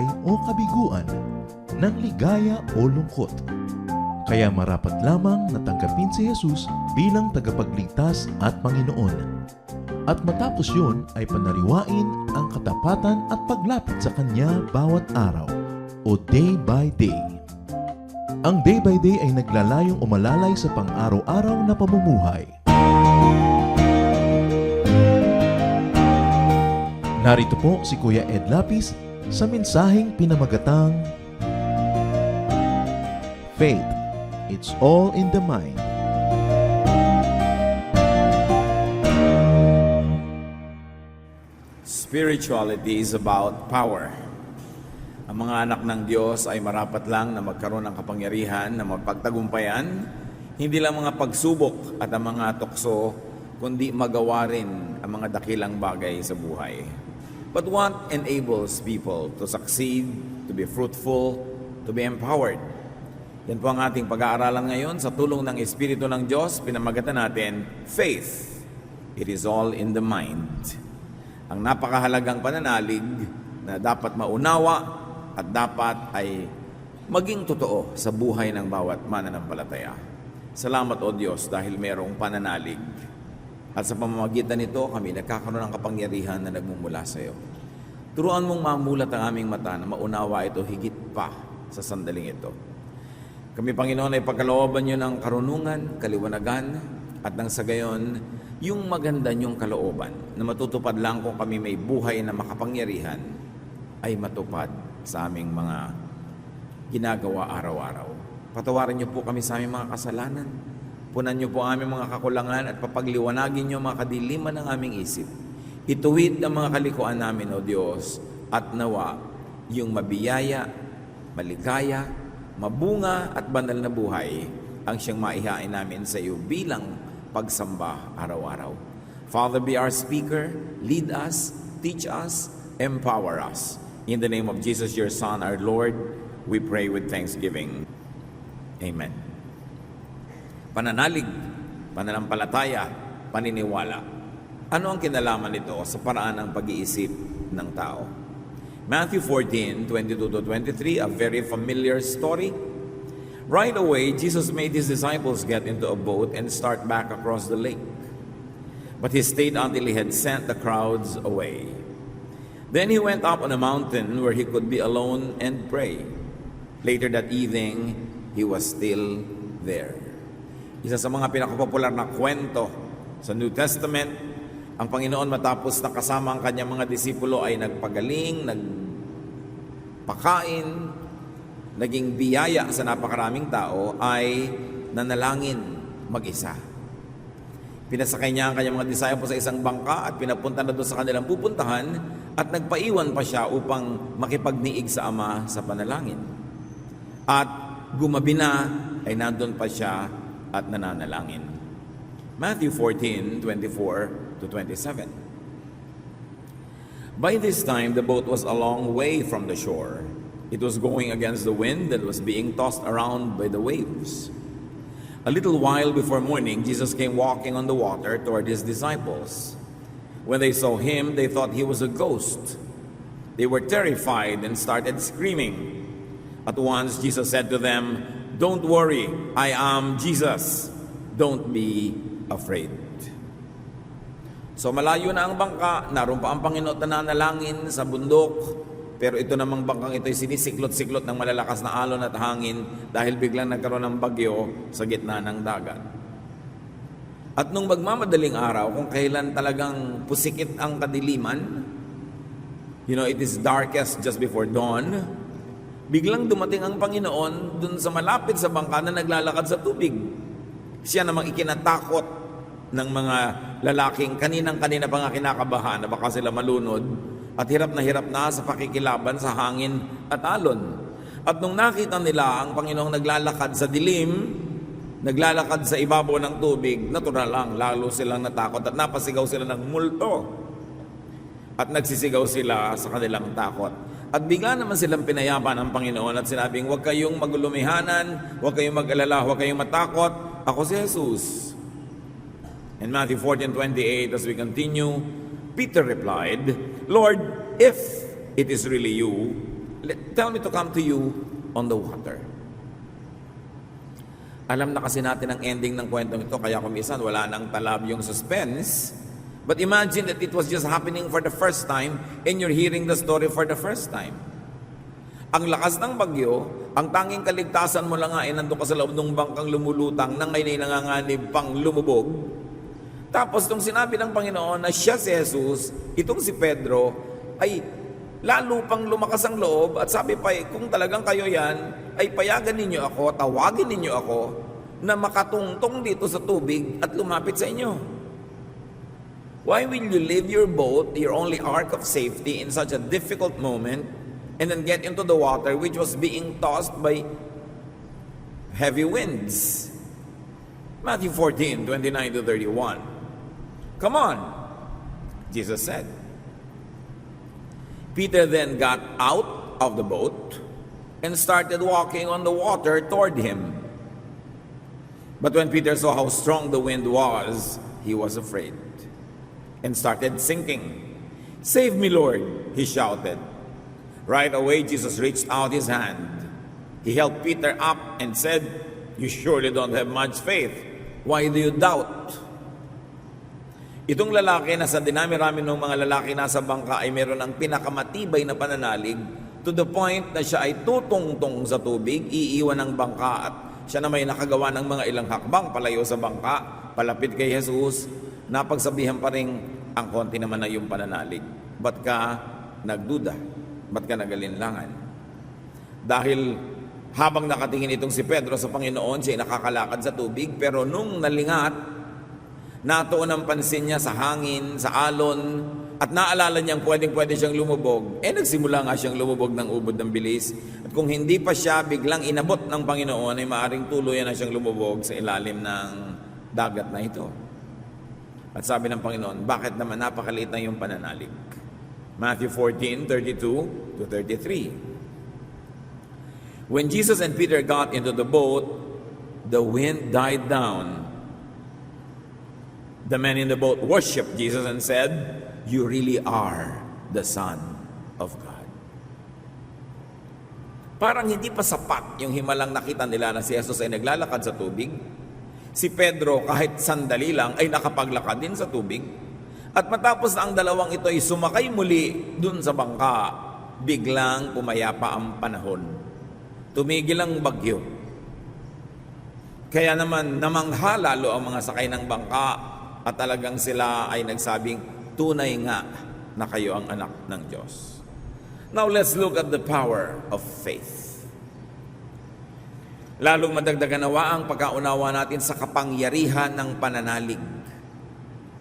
buhay o kabiguan, ng ligaya o lungkot. Kaya marapat lamang na tanggapin si Jesus bilang tagapagligtas at Panginoon. At matapos yun ay panariwain ang katapatan at paglapit sa Kanya bawat araw o day by day. Ang day by day ay naglalayong umalalay sa pang-araw-araw na pamumuhay. Narito po si Kuya Ed Lapis sa mensaheng pinamagatang Faith, it's all in the mind. Spirituality is about power. Ang mga anak ng Diyos ay marapat lang na magkaroon ng kapangyarihan na mapagtagumpayan, hindi lang mga pagsubok at ang mga tukso, kundi magawa rin ang mga dakilang bagay sa buhay. But what enables people to succeed, to be fruitful, to be empowered? Yan po ang ating pag-aaralan ngayon sa tulong ng Espiritu ng Diyos. Pinamagatan natin, Faith. It is all in the mind. Ang napakahalagang pananalig na dapat maunawa at dapat ay maging totoo sa buhay ng bawat mananampalataya. Salamat o Diyos dahil mayroong pananalig. At sa pamamagitan nito, kami nagkakaroon ng kapangyarihan na nagmumula sa iyo. Turuan mong mamulat ang aming mata na maunawa ito higit pa sa sandaling ito. Kami, Panginoon, ay pagkalooban niyo ng karunungan, kaliwanagan, at nang sa gayon, yung maganda niyong kalooban na matutupad lang kung kami may buhay na makapangyarihan ay matupad sa aming mga ginagawa araw-araw. Patawarin niyo po kami sa aming mga kasalanan. Punan niyo po aming mga kakulangan at papagliwanagin niyo mga kadiliman ng aming isip. Ituwid ang mga kalikuan namin, O Diyos, at nawa yung mabiyaya, maligaya, mabunga at banal na buhay ang siyang maihain namin sa iyo bilang pagsamba araw-araw. Father, be our speaker, lead us, teach us, empower us. In the name of Jesus, your Son, our Lord, we pray with thanksgiving. Amen. Pananalig, pananampalataya, paniniwala. Ano ang kinalaman nito sa paraan ng pag-iisip ng tao? Matthew 14:22-23, a very familiar story. Right away, Jesus made his disciples get into a boat and start back across the lake. But he stayed until he had sent the crowds away. Then he went up on a mountain where he could be alone and pray. Later that evening, he was still there. Isa sa mga pinakapopular na kwento sa New Testament, ang Panginoon matapos na kasama ang kanyang mga disipulo ay nagpagaling, nagpakain, naging biyaya sa napakaraming tao, ay nanalangin mag-isa. Pinasakay niya ang kanyang mga disciples sa isang bangka at pinapunta na doon sa kanilang pupuntahan at nagpaiwan pa siya upang makipagniig sa Ama sa panalangin. At gumabi na ay nandun pa siya at nananalangin. Matthew 14:24-27. By this time, the boat was a long way from the shore. It was going against the wind that was being tossed around by the waves. A little while before morning, Jesus came walking on the water toward his disciples. When they saw him, they thought he was a ghost. They were terrified and started screaming. At once, Jesus said to them, "Don't worry, I am Jesus. Don't be afraid." So malayo na ang bangka, naroon pa ang Panginoon na nanalangin sa bundok, pero ito namang bangkang ito ay sinisiklot-siklot ng malalakas na alon at hangin dahil biglang nagkaroon ng bagyo sa gitna ng dagat. At nung magmamadaling araw, kung kailan talagang pusikit ang kadiliman, it is darkest just before dawn, biglang dumating ang Panginoon dun sa malapit sa bangka na naglalakad sa tubig. Siya namang ikinatakot ng mga lalaking kaninang-kanina pa nga kinakabahan na baka sila malunod at hirap na sa pakikilaban sa hangin at alon. At nung nakita nila ang Panginoong naglalakad sa dilim, naglalakad sa ibabaw ng tubig, natural lang, lalo silang natakot at napasigaw sila ng multo. At nagsisigaw sila sa kanilang takot. At bigla naman silang pinayapan ng Panginoon at sinabing, "Huwag kayong maglumihanan, huwag kayong mag-alala, huwag kayong matakot. Ako si Jesus." In Matthew 14:28, as we continue, Peter replied, "Lord, if it is really you, Tell me to come to you on the water. Alam na kasi natin ang ending ng kwento nito, kaya kumisan wala nang talab yung suspense. But imagine that it was just happening for the first time and you're hearing the story for the first time. Ang lakas ng bagyo, ang tanging kaligtasan mo lang nga ay nandun ka sa loob ng bangkang lumulutang na ngayon ay nanganganib pang lumubog. Tapos nung sinabi ng Panginoon na siya si Jesus, itong si Pedro, ay lalo pang lumakas ang loob at sabi pa, kung talagang kayo yan, ay payagan ninyo ako, tawagin ninyo ako na makatungtong dito sa tubig at lumapit sa inyo. Why will you leave your boat, your only ark of safety, in such a difficult moment and then get into the water which was being tossed by heavy winds? Matthew 14:29-31. Come on, Jesus said. Peter then got out of the boat and started walking on the water toward him. But when Peter saw how strong the wind was, he was afraid and started sinking. "Save me, Lord," he shouted. Right away, Jesus reached out his hand. He held Peter up and said, "You surely don't have much faith. Why do you doubt?" Itong lalaki na sa dinami-rami ng mga lalaki nasa bangka ay meron ng pinakamatibay na pananalig to the point na siya ay tutungtong sa tubig, iiwan ng bangka at siya na may nakagawa ng mga ilang hakbang palayo sa bangka, palapit kay Jesus, napagsabihan pa rin ang konti naman na yung pananalig. Ba't ka nagduda? Ba't ka nagalinlangan? Dahil habang nakatingin itong si Pedro sa Panginoon, siya ay nakakalakad sa tubig, pero nung nalingat, natuon ang pansin niya sa hangin, sa alon, at naalala niyang pwedeng-pwede siyang lumubog, nagsimula nga siyang lumubog ng ubod ng bilis. At kung hindi pa siya biglang inabot ng Panginoon, ay maaring tuluyan na siyang lumubog sa ilalim ng dagat na ito. At sabi ng Panginoon, bakit naman napakaliit na yung pananalig? Matthew 14:32-33. When Jesus and Peter got into the boat, the wind died down. The men in the boat worshiped Jesus and said, "You really are the Son of God." Parang hindi pa sapat yung himalang nakita nila na si Jesus ay naglalakad sa tubig. Si Pedro kahit sandali lang ay nakapaglakad din sa tubig. At matapos na ang dalawang ito ay sumakay muli dun sa bangka, biglang pumayapa ang panahon. Tumigil ang bagyo. Kaya naman namangha lalo ang mga sakay ng bangka at talagang sila ay nagsabing, tunay nga na kayo ang anak ng Diyos. Now let's look at the power of faith. Lalong madagdagan nawa ang pagkaunawa natin sa kapangyarihan ng pananalig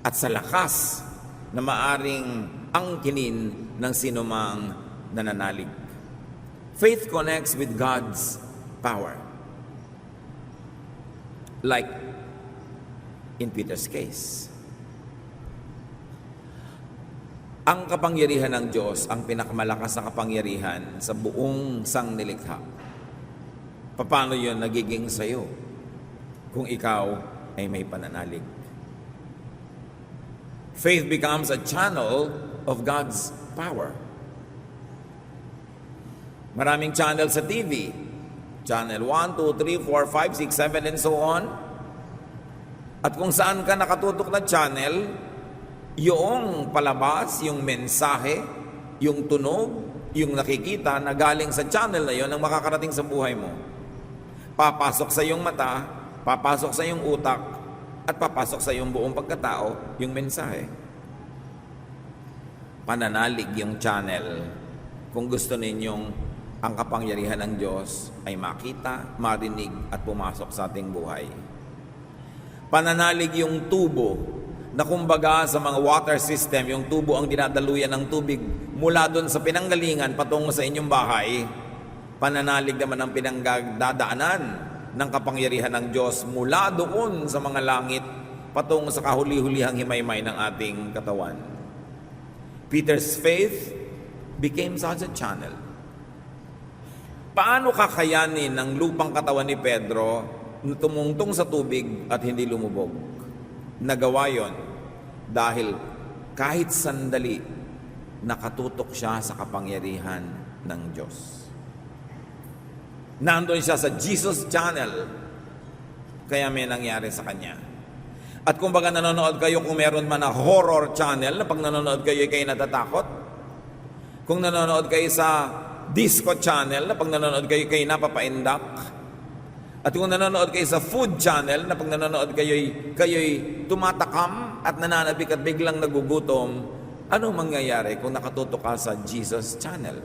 at sa lakas na maaring angkinin ng sinumang nananalig. Faith connects with God's power. Like in Peter's case. Ang kapangyarihan ng Diyos, ang pinakamalakas na kapangyarihan sa buong sangnilikha. Paano yun nagiging sayo kung ikaw ay may pananalig? Faith becomes a channel of God's power. Maraming channel sa TV. Channel 1, 2, 3, 4, 5, 6, 7, and so on. At kung saan ka nakatutok na channel, yung palabas, yung mensahe, yung tunog, yung nakikita na galing sa channel na yon ang makakarating sa buhay mo. Papasok sa iyong mata, papasok sa iyong utak, at papasok sa iyong buong pagkatao, yung mensahe. Pananalig yung channel. Kung gusto ninyong ang kapangyarihan ng Diyos ay makita, marinig, at pumasok sa ating buhay. Pananalig yung tubo na kumbaga sa mga water system, yung tubo ang dinadaluyan ng tubig mula doon sa pinanggalingan patungo sa inyong bahay. Pananalig naman ang pinangdadaanan ng kapangyarihan ng Diyos mula doon sa mga langit patungo sa kahuli-hulihang himaymay ng ating katawan. Peter's faith became such a channel. Paano kakayanin ng lupang katawan ni Pedro na tumungtong sa tubig at hindi lumubog? Nagawa yon dahil kahit sandali nakatutok siya sa kapangyarihan ng Diyos. Nandun siya sa Jesus Channel. Kaya may nangyari sa kanya. At kung baga nanonood kayo, kung meron man na horror channel, na pag nanonood kayo natatakot. Kung nanonood kayo sa disco channel, na pag nanonood kayo napapaindak. At kung nanonood kayo sa food channel, na pag nanonood kayo'y tumatakam at nananabik at biglang nagugutom, ano mangyayari kung nakatutok ka sa Jesus Channel?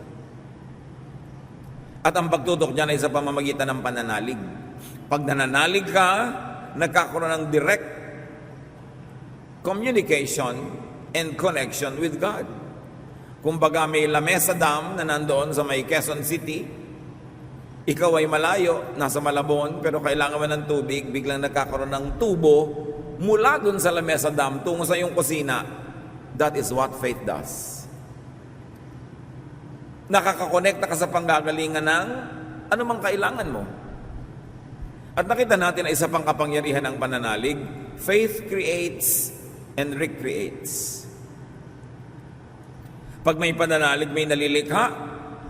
At ang pagtutok niyan ay sa pamamagitan ng pananalig. Pag nananalig ka, nagkakaroon ng direct communication and connection with God. Kumbaga may Lamesa Dam na nandoon sa may Quezon City, ikaw ay malayo, nasa Malabon, pero kailangan mo ng tubig, biglang nagkakaroon ng tubo mula dun sa Lamesa Dam tungo sa iyong kusina. That is what faith does. Nakakakonekta ka sa panggagalingan ng anumang kailangan mo. At nakita natin na isa pang kapangyarihan ng pananalig, faith creates and recreates. Pag may pananalig, may nalilikha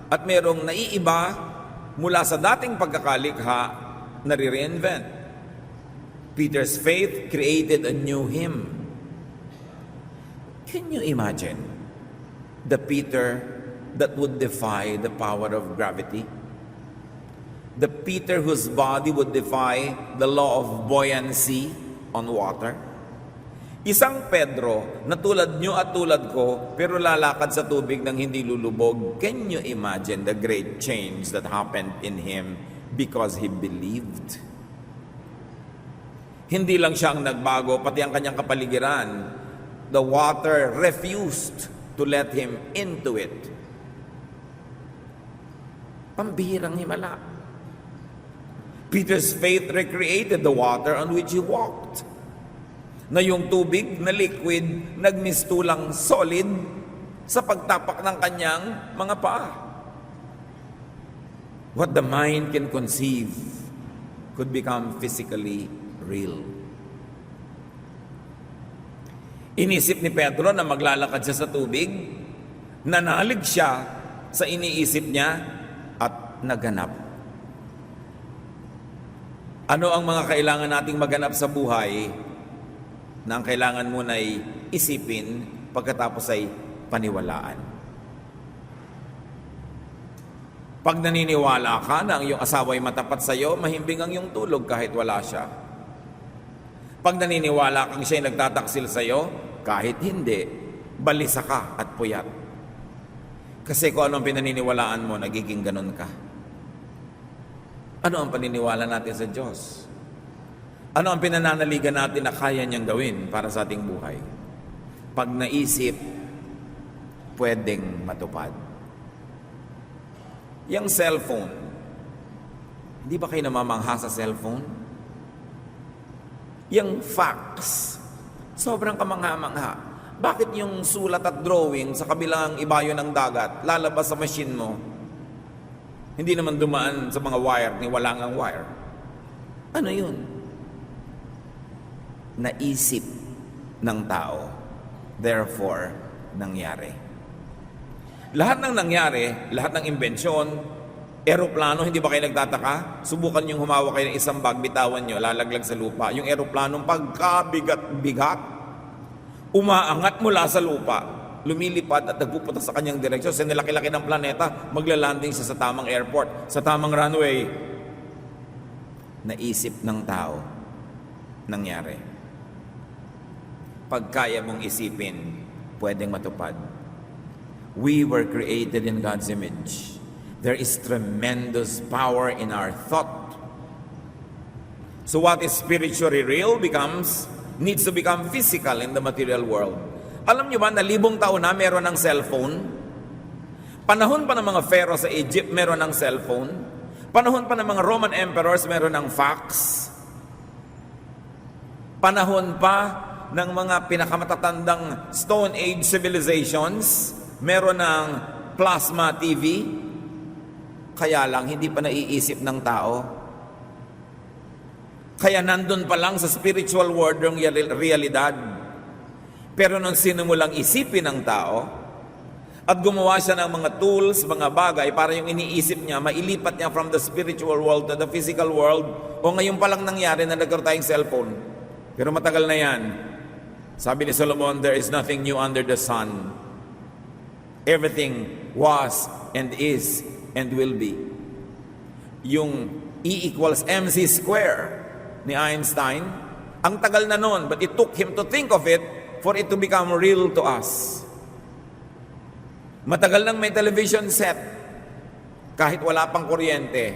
at mayroong naiiba mula sa dating pagkakalikha, nare-reinvent. Peter's faith created a new hymn. Can you imagine the Peter that would defy the power of gravity? The Peter whose body would defy the law of buoyancy on water? Isang Pedro na tulad nyo at tulad ko, pero lalakad sa tubig nang hindi lulubog. Can you imagine the great change that happened in him because he believed? Hindi lang siya ang nagbago, pati ang kanyang kapaligiran. The water refused to let him into it. Pambihirang himala. Peter's faith recreated the water on which he walked. Na yung tubig na liquid, nagmistulang solid sa pagtapak ng kanyang mga paa. What the mind can conceive could become physically real. Inisip ni Pedro na maglalakad siya sa tubig, nanalig siya sa iniisip niya at naganap. Ano ang mga kailangan nating maganap sa buhay na ang kailangan mo na'y isipin pagkatapos ay paniwalaan? Pag naniniwala ka na ang iyong asawa ay matapat sa iyo, mahimbing ang iyong tulog kahit wala siya. Pag naniniwala kang siya'y nagtataksil sa iyo, kahit hindi, balisa ka at puyat. Kasi kung anong pinaniniwalaan mo, nagiging ganun ka. Ano ang paniniwala natin sa Diyos? Ano ang pinananaligan natin na kaya niyang gawin para sa ating buhay? Pag naisip, pwedeng matupad. Yang cellphone, hindi ba kayo namamangha sa cellphone? Yang fax, sobrang kamangha-mangha. Bakit yung sulat at drawing sa kabilang ibayo ng dagat, lalabas sa machine mo? Hindi naman dumaan sa mga wire, ni wala ngang wire. Ano yun? Naisip ng tao. Therefore, nangyari. Lahat ng nangyari, lahat ng imbensyon, eroplano, hindi ba kayo nagtataka? Subukan niyong humawak kayo ng isang bag, bitawan niyo, lalaglag sa lupa. Yung eroplanong pagkabigat-bigat, umaangat mula sa lupa, lumilipad at nagpupunta sa kanyang direksyon. Sa nilaki-laki ng planeta, maglalanding siya sa tamang airport, sa tamang runway. Naisip ng tao, nangyari. Pag kaya mong isipin, pwedeng matupad. We were created in God's image. There is tremendous power in our thought. So what is spiritually real needs to become physical in the material world. Alam niyo ba na 1,000 taon na meron ng cellphone? Panahon pa ng mga pharaoh sa Egypt meron ng cellphone. Panahon pa ng mga Roman emperors meron ng fax. Panahon pa ng mga pinakamatatandang Stone Age civilizations meron ng plasma TV. Kaya lang, hindi pa naiisip ng tao. Kaya nandun pa lang sa spiritual world yung realidad. Pero nung sinulang isipin ng tao, At gumawa siya ng mga tools, mga bagay para yung iniisip niya, mailipat niya from the spiritual world to the physical world. O ngayon pa lang nangyari na nagkaroon tayong cellphone. Pero matagal na yan. Sabi ni Solomon, there is nothing new under the sun. Everything was and is and will be. Yung E equals mc square ni Einstein, ang tagal na nun, but it took him to think of it for it to become real to us. Matagal nang may television set, kahit wala pang kuryente,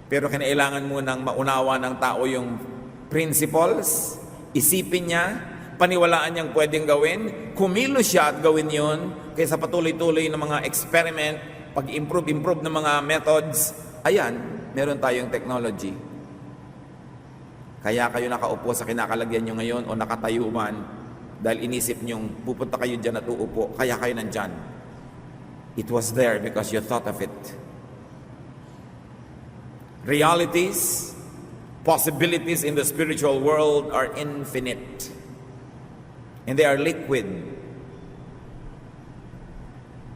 pero kinailangan mo nang maunawa ng tao yung principles, isipin niya, paniwalaan niyang pwedeng gawin, kumilos siya at gawin yun, kaysa patuloy-tuloy ng mga experiment, pag-improve ng mga methods. Ayan, meron tayong technology. Kaya kayo nakaupo sa kinakalagyan nyo ngayon o nakatayo man, dahil inisip nyong pupunta kayo dyan at uupo, kaya kayo nandyan. It was there because you thought of it. Realities, possibilities in the spiritual world are infinite. And they are liquid.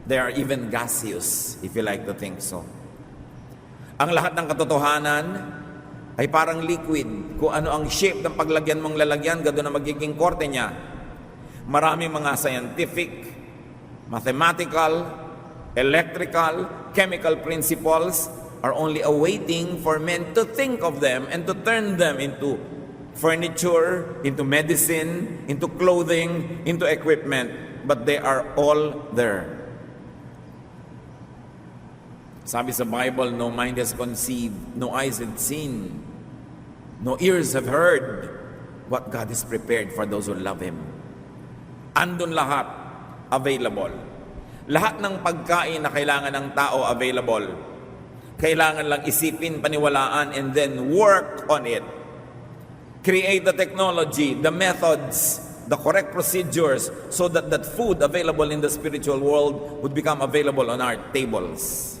They are even gaseous, if you like to think so. Ang lahat ng katotohanan ay parang liquid. Kung ano ang shape ng paglagyan mong lalagyan, gano'n na magiging korte niya. Maraming mga scientific, mathematical, electrical, chemical principles are only awaiting for men to think of them and to turn them into furniture, into medicine, into clothing, into equipment. But they are all there. Sabi sa Bible, no mind has conceived, no eyes have seen, no ears have heard what God has prepared for those who love Him. Andun lahat, available. Lahat ng pagkain na kailangan ng tao available. Kailangan lang isipin, paniwalaan, and then work on it. Create the technology, the methods, the correct procedures so that that food available in the spiritual world would become available on our tables.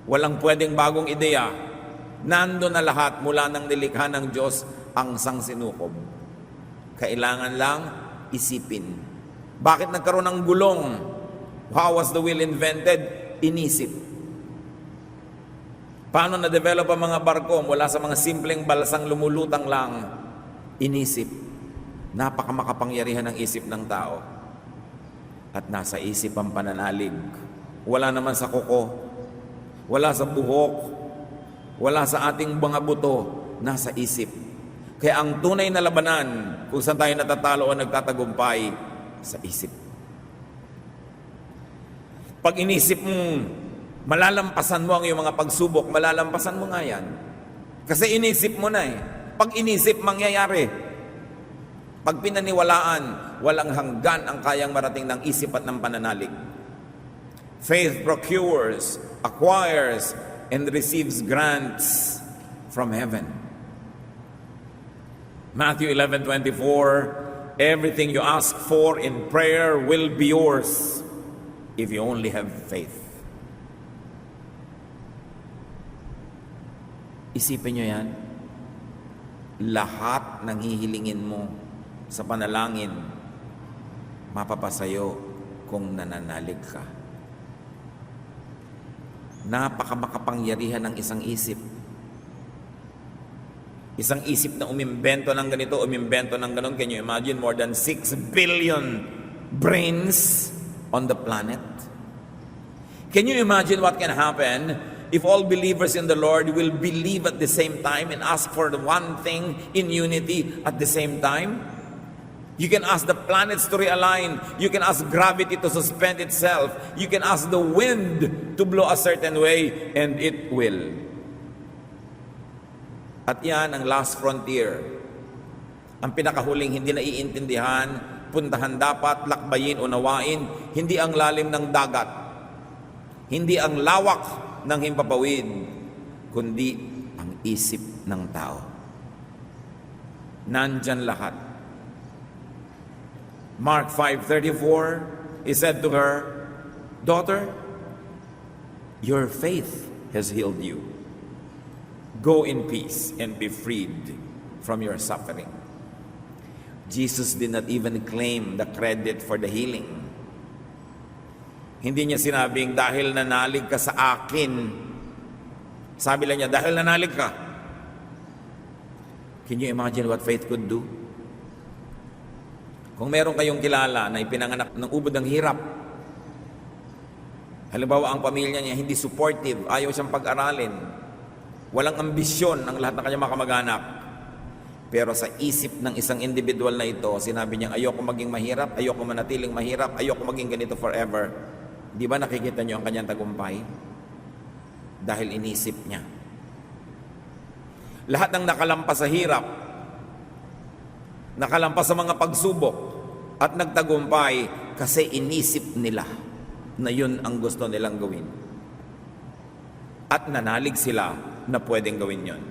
Walang pwedeng bagong ideya. Nando na lahat mula ng nilikha ng Diyos ang sangsinukob. Kailangan lang isipin. Bakit nagkaroon ng gulong? How was the wheel invented? Inisip. Paano na-develop ang mga barko mula sa mga simpleng balsang lumulutang lang? Inisip. Napakamakapangyarihan ng isip ng tao. At nasa isip ang pananalig. Wala naman sa kuko, wala sa buhok, wala sa ating mga buto, nasa isip. Kaya ang tunay na labanan, kung saan tayo natatalo o nagtatagumpay, sa isip. Pag inisip mo, malalampasan mo ang iyong mga pagsubok, malalampasan mo nga yan. Kasi inisip mo na eh. Pag inisip, mangyayari. Pag pinaniwalaan, walang hanggan ang kayang marating ng isip at ng pananalig. Faith procures, acquires, and receives grants from heaven. Matthew 11:24, everything you ask for in prayer will be yours if you only have faith. Isipin nyo yan. Lahat ng hihilingin mo sa panalangin, mapapasayo kung nananalig ka. Napakamakapangyarihan ng isang isip. Isang isip na umimbento ng ganito, umimbento ng ganon. Can you imagine more than 6 billion brains on the planet? Can you imagine what can happen if all believers in the Lord will believe at the same time and ask for the one thing in unity at the same time? You can ask the planets to realign. You can ask gravity to suspend itself. You can ask the wind to blow a certain way, and it will. At yan ang last frontier. Ang pinakahuling hindi na iintindihan, puntahan dapat, lakbayin, unawain, hindi ang lalim ng dagat, hindi ang lawak ng himpapawid, kundi ang isip ng tao. Nandyan lahat. Mark 5:34, he said to her, "Daughter, your faith has healed you. Go in peace and be freed from your suffering." Jesus did not even claim the credit for the healing. Hindi niya sinabing, dahil nanalig ka sa akin. Sabi lang niya, dahil nanalig ka. Can you imagine what faith could do? Kung meron kayong kilala na ipinanganak ng ubod ng hirap, halimbawa ang pamilya niya hindi supportive, ayaw siyang pag-aralin, walang ambisyon ang lahat ng kanyang mga kamag-anak, pero sa isip ng isang individual na ito, sinabi niya, ayoko maging mahirap, ayoko manatiling mahirap, ayoko maging ganito forever. Di ba nakikita niyo ang kanyang tagumpay? Dahil inisip niya. Lahat ng nakalampas sa hirap, nakalampas sa mga pagsubok, at nagtagumpay kasi inisip nila na yun ang gusto nilang gawin. At nanalig sila na pwedeng gawin yun.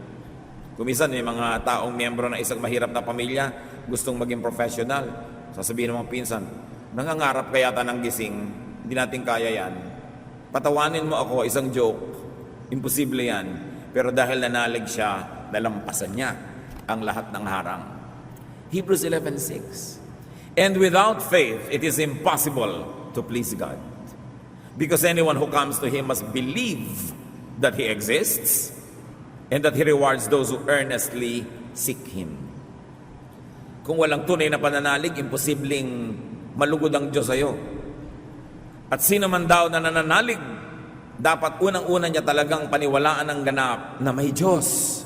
Kumisan may mga taong miyembro ng isang mahirap na pamilya, gustong maging professional. Sasabihin ng mga pinsan, nangangarap kaya ta ng gising, hindi natin kaya yan. Patawanin mo ako, isang joke, imposible yan. Pero dahil nanalig siya, nalampasan niya ang lahat ng harang. Hebrews 11:6. And without faith, it is impossible to please God. Because anyone who comes to Him must believe that He exists and that He rewards those who earnestly seek Him. Kung walang tunay na pananalig, imposibleng malugod ang Diyos sa'yo. At sino man daw na nananalig, dapat unang-una niya talagang paniwalaan ng ganap na may Diyos.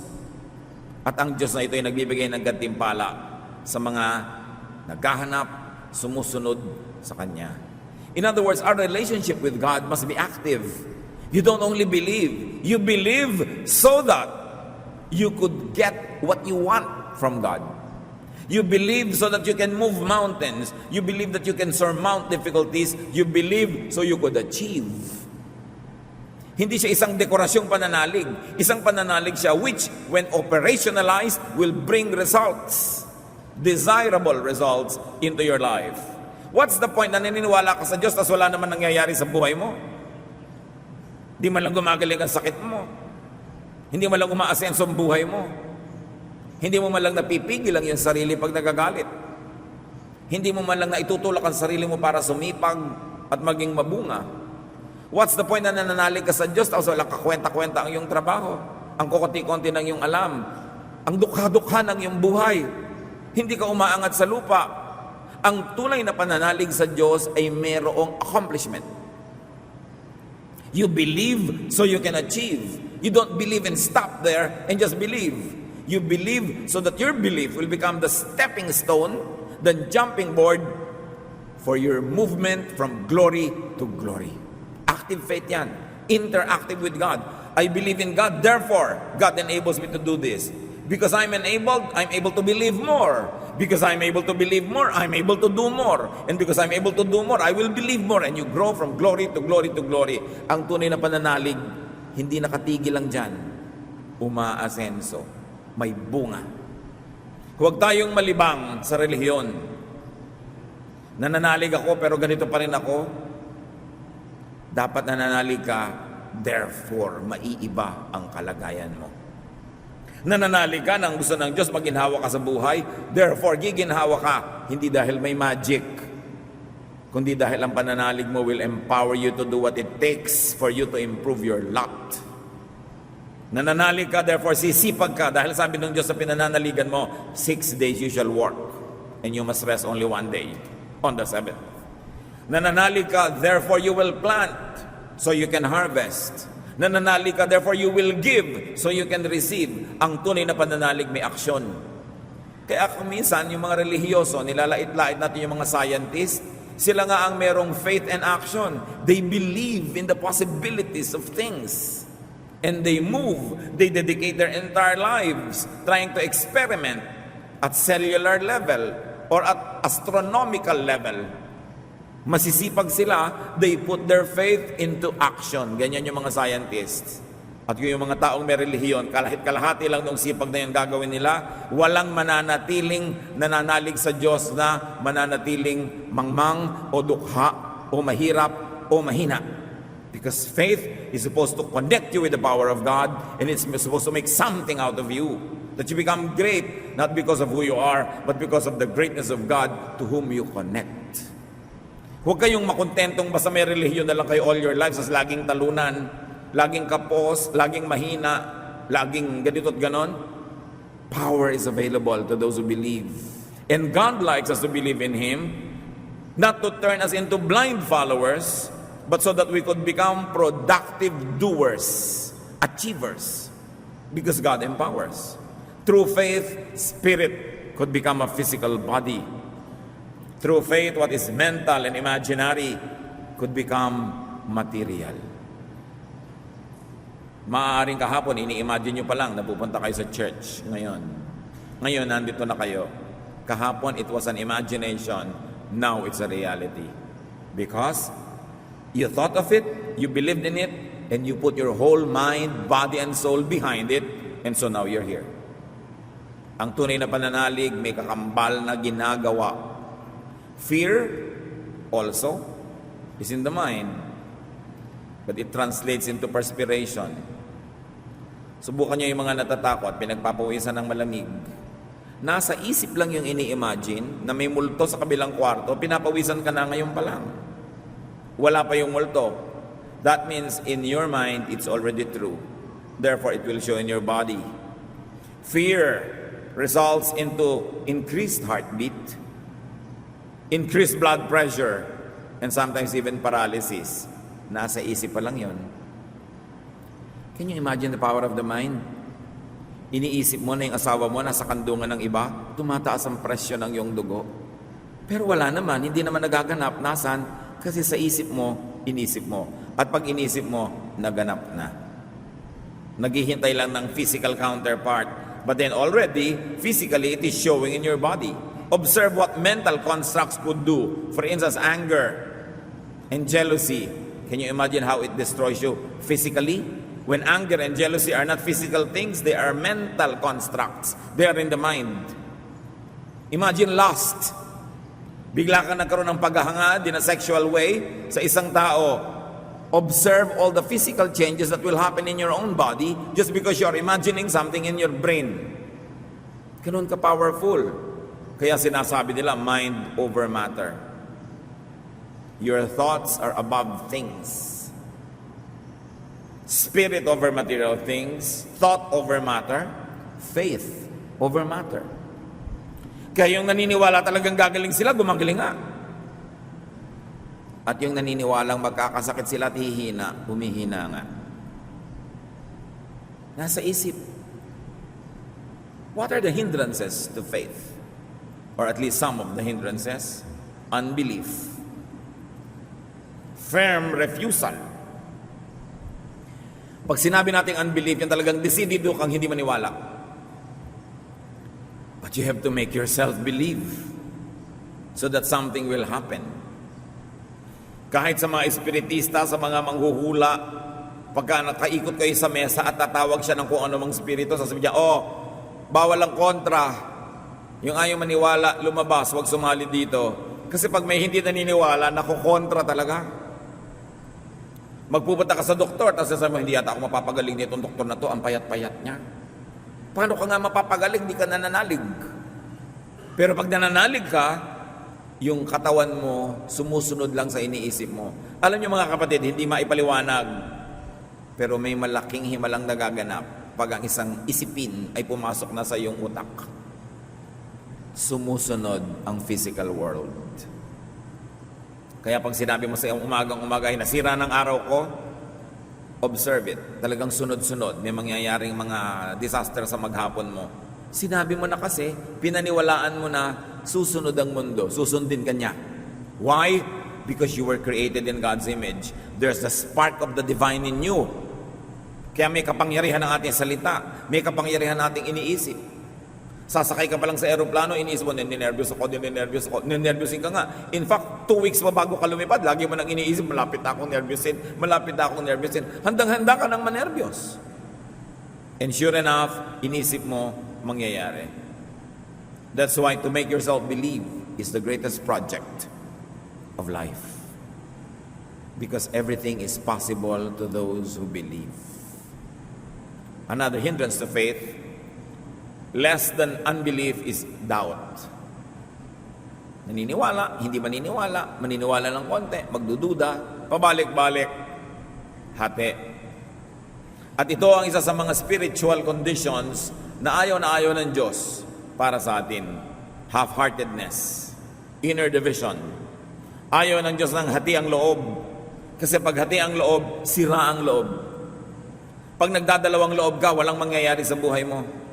At ang Diyos na ito ay nagbibigay ng gantimpala sa mga naghahanap, sumusunod sa Kanya. In other words, our relationship with God must be active. You don't only believe. You believe so that you could get what you want from God. You believe so that you can move mountains. You believe that you can surmount difficulties. You believe so you could achieve. Hindi siya isang dekorasyong pananalig. Isang pananalig siya which, when operationalized, will bring results. Desirable results into your life. What's the point na naniniwala ka sa Diyos tas wala naman nangyayari sa buhay mo? Hindi man lang gumagaling ang sakit mo. Hindi man lang umaasenso ang buhay mo. Hindi mo man lang napipigil ang iyong sarili pag nagagalit. Hindi mo man lang naitutulak ang sarili mo para sumipag at maging mabunga. What's the point na nananalig ka sa Diyos tapos walang kakwenta-kwenta ang iyong trabaho, ang kukunti-kunti ng iyong alam, ang dukha-dukha ng iyong buhay. Hindi ka umaangat sa lupa. Ang tunay na pananalig sa Diyos ay mayroong accomplishment. You believe so you can achieve. You don't believe and stop there and just believe. You believe so that your belief will become the stepping stone, the jumping board for your movement from glory to glory. Active faith yan. Interactive with God. I believe in God, therefore God enables me to do this. Because I'm enabled, I'm able to believe more. Because I'm able to believe more, I'm able to do more. And because I'm able to do more, I will believe more. And you grow from glory to glory to glory. Ang tunay na pananalig, hindi nakatigil lang dyan. Umaasenso. May bunga. Huwag tayong malibang sa relihiyon. Nananalig ako pero ganito pa rin ako. Dapat nananalig ka, therefore, maiiba ang kalagayan mo. Nananalig ka ng gusto ng Diyos, maginhawa ka sa buhay, therefore, giginhawa ka, hindi dahil may magic, kundi dahil ang pananalig mo will empower you to do what it takes for you to improve your lot. Nananalig ka, therefore, sisipag ka, dahil sabi ng Diyos sa pinananaligan mo, 6 days you shall work, and you must rest only 1 day, on the 7th. Nananalig ka, therefore, you will plant, so you can harvest. Nananalig ka, therefore you will give so you can receive. Ang tunay na pananalig may aksyon. Kaya kung minsan yung mga relihiyoso, nilalait-lait natin yung mga scientist, sila nga ang merong faith and action. They believe in the possibilities of things. And they move, they dedicate their entire lives trying to experiment at cellular level or at astronomical level. Masisipag sila, they put their faith into action. Ganyan yung mga scientists. At yung mga taong may relihiyon, kalahati lang nung sipag na yung gagawin nila, walang mananatiling nananalig sa Diyos na mananatiling mangmang o dukha o mahirap o mahina. Because faith is supposed to connect you with the power of God and it's supposed to make something out of you. That you become great, not because of who you are, but because of the greatness of God to whom you connect. Huwag kayong makontentong basta may relihiyon na lang kayo all your lives as laging talunan, laging kapos, laging mahina, laging ganito at ganon. Power is available to those who believe. And God likes us to believe in Him, not to turn us into blind followers, but so that we could become productive doers, achievers, because God empowers. Through faith, spirit could become a physical body. Through faith, what is mental and imaginary could become material. Maaaring kahapon, ini-imagine nyo pa lang na pupunta kayo sa church ngayon. Ngayon, nandito na kayo. Kahapon, it was an imagination. Now, it's a reality. Because you thought of it, you believed in it, and you put your whole mind, body, and soul behind it, and so now you're here. Ang tunay na pananalig, may kakambal na ginagawa. Fear also is in the mind, but it translates into perspiration. Subukan nyo yung mga natatakot, pinagpapawisan ng malamig. Nasa isip lang yung ini-imagine na may multo sa kabilang kwarto, pinapawisan ka na ngayon pa lang. Wala pa yung multo. That means in your mind, it's already true. Therefore, it will show in your body. Fear results into increased heartbeat, increased blood pressure, and sometimes even paralysis. Nasa isip pa lang yon. Can you imagine the power of the mind? Iniisip mo na yung asawa mo nasa kandungan ng iba, tumataas ang presyo ng iyong dugo. Pero wala naman, hindi naman nagaganap. Nasan? Kasi sa isip mo, inisip mo. At pag inisip mo, naganap na. Naghihintay lang ng physical counterpart. But then already, physically, it is showing in your body. Observe what mental constructs could do. For instance, anger and jealousy. Can you imagine how it destroys you physically? When anger and jealousy are not physical things, they are mental constructs. They are in the mind. Imagine lust. Bigla ka nagkaroon ng paghahangad in a sexual way sa isang tao. Observe all the physical changes that will happen in your own body just because you are imagining something in your brain. Ganun ka powerful. Kaya sinasabi nila, mind over matter. Your thoughts are above things. Spirit over material things. Thought over matter. Faith over matter. Kaya yung naniniwala talagang gagaling sila, gumagaling nga. At yung naniniwalang magkakasakit sila at hihina, humihina nga. Nasa isip. What are the hindrances to faith? Or at least some of the hindrances? Unbelief. Firm refusal. Pag sinabi nating unbelief, yung talagang decidido kang hindi maniwala. But you have to make yourself believe so that something will happen. Kahit sa mga espiritista, sa mga manghuhula, pagka nakaikot kayo sa mesa at tatawag siya ng kung ano mang spirito, sasabihin niya, bawal ang kontra. Yung ayaw maniwala, lumabas, huwag sumali dito. Kasi pag may hindi naniniwala, nakukontra talaga. Magpupunta ka sa doktor, tapos sasabihin mo, hindi yata ako mapapagaling nitong doktor na to, ang payat-payat niya. Paano ka nga mapapagaling? Hindi ka nananalig. Pero pag nananalig ka, yung katawan mo, sumusunod lang sa iniisip mo. Alam niyo mga kapatid, hindi maipaliwanag, pero may malaking himalang nagaganap pag ang isang isipin ay pumasok na sa iyong utak. Sumusunod ang physical world. Kaya pag sinabi mo sa iyong umagang-umaga, nasira ng araw ko, observe it. Talagang sunod-sunod. May mangyayaring mga disaster sa maghapon mo. Sinabi mo na kasi, pinaniwalaan mo na susunod ang mundo. Susundin ka niya. Why? Because you were created in God's image. There's the spark of the divine in you. Kaya may kapangyarihan ng ating salita. May kapangyarihan ng ating iniisip. Sasakay ka pa lang sa aeroplano, iniisip mo, ninervyos ako. Ninervyosin ka nga. In fact, 2 weeks pa bago ka lumipad, lagi mo nang iniisip, malapit na akong nervyosin. Handang-handa ka nang manervyos. And sure enough, inisip mo, mangyayari. That's why to make yourself believe is the greatest project of life. Because everything is possible to those who believe. Another hindrance to faith, less than unbelief, is doubt. Naniniwala, hindi maniniwala, maniniwala ng konti, magdududa, pabalik-balik, hati. At ito ang isa sa mga spiritual conditions na ayaw ng Diyos para sa atin. Half-heartedness, inner division. Ayaw ng Diyos ng hati ang loob. Kasi pag hati ang loob, sira ang loob. Pag nagdadalawang loob ka, walang mangyayari sa buhay mo.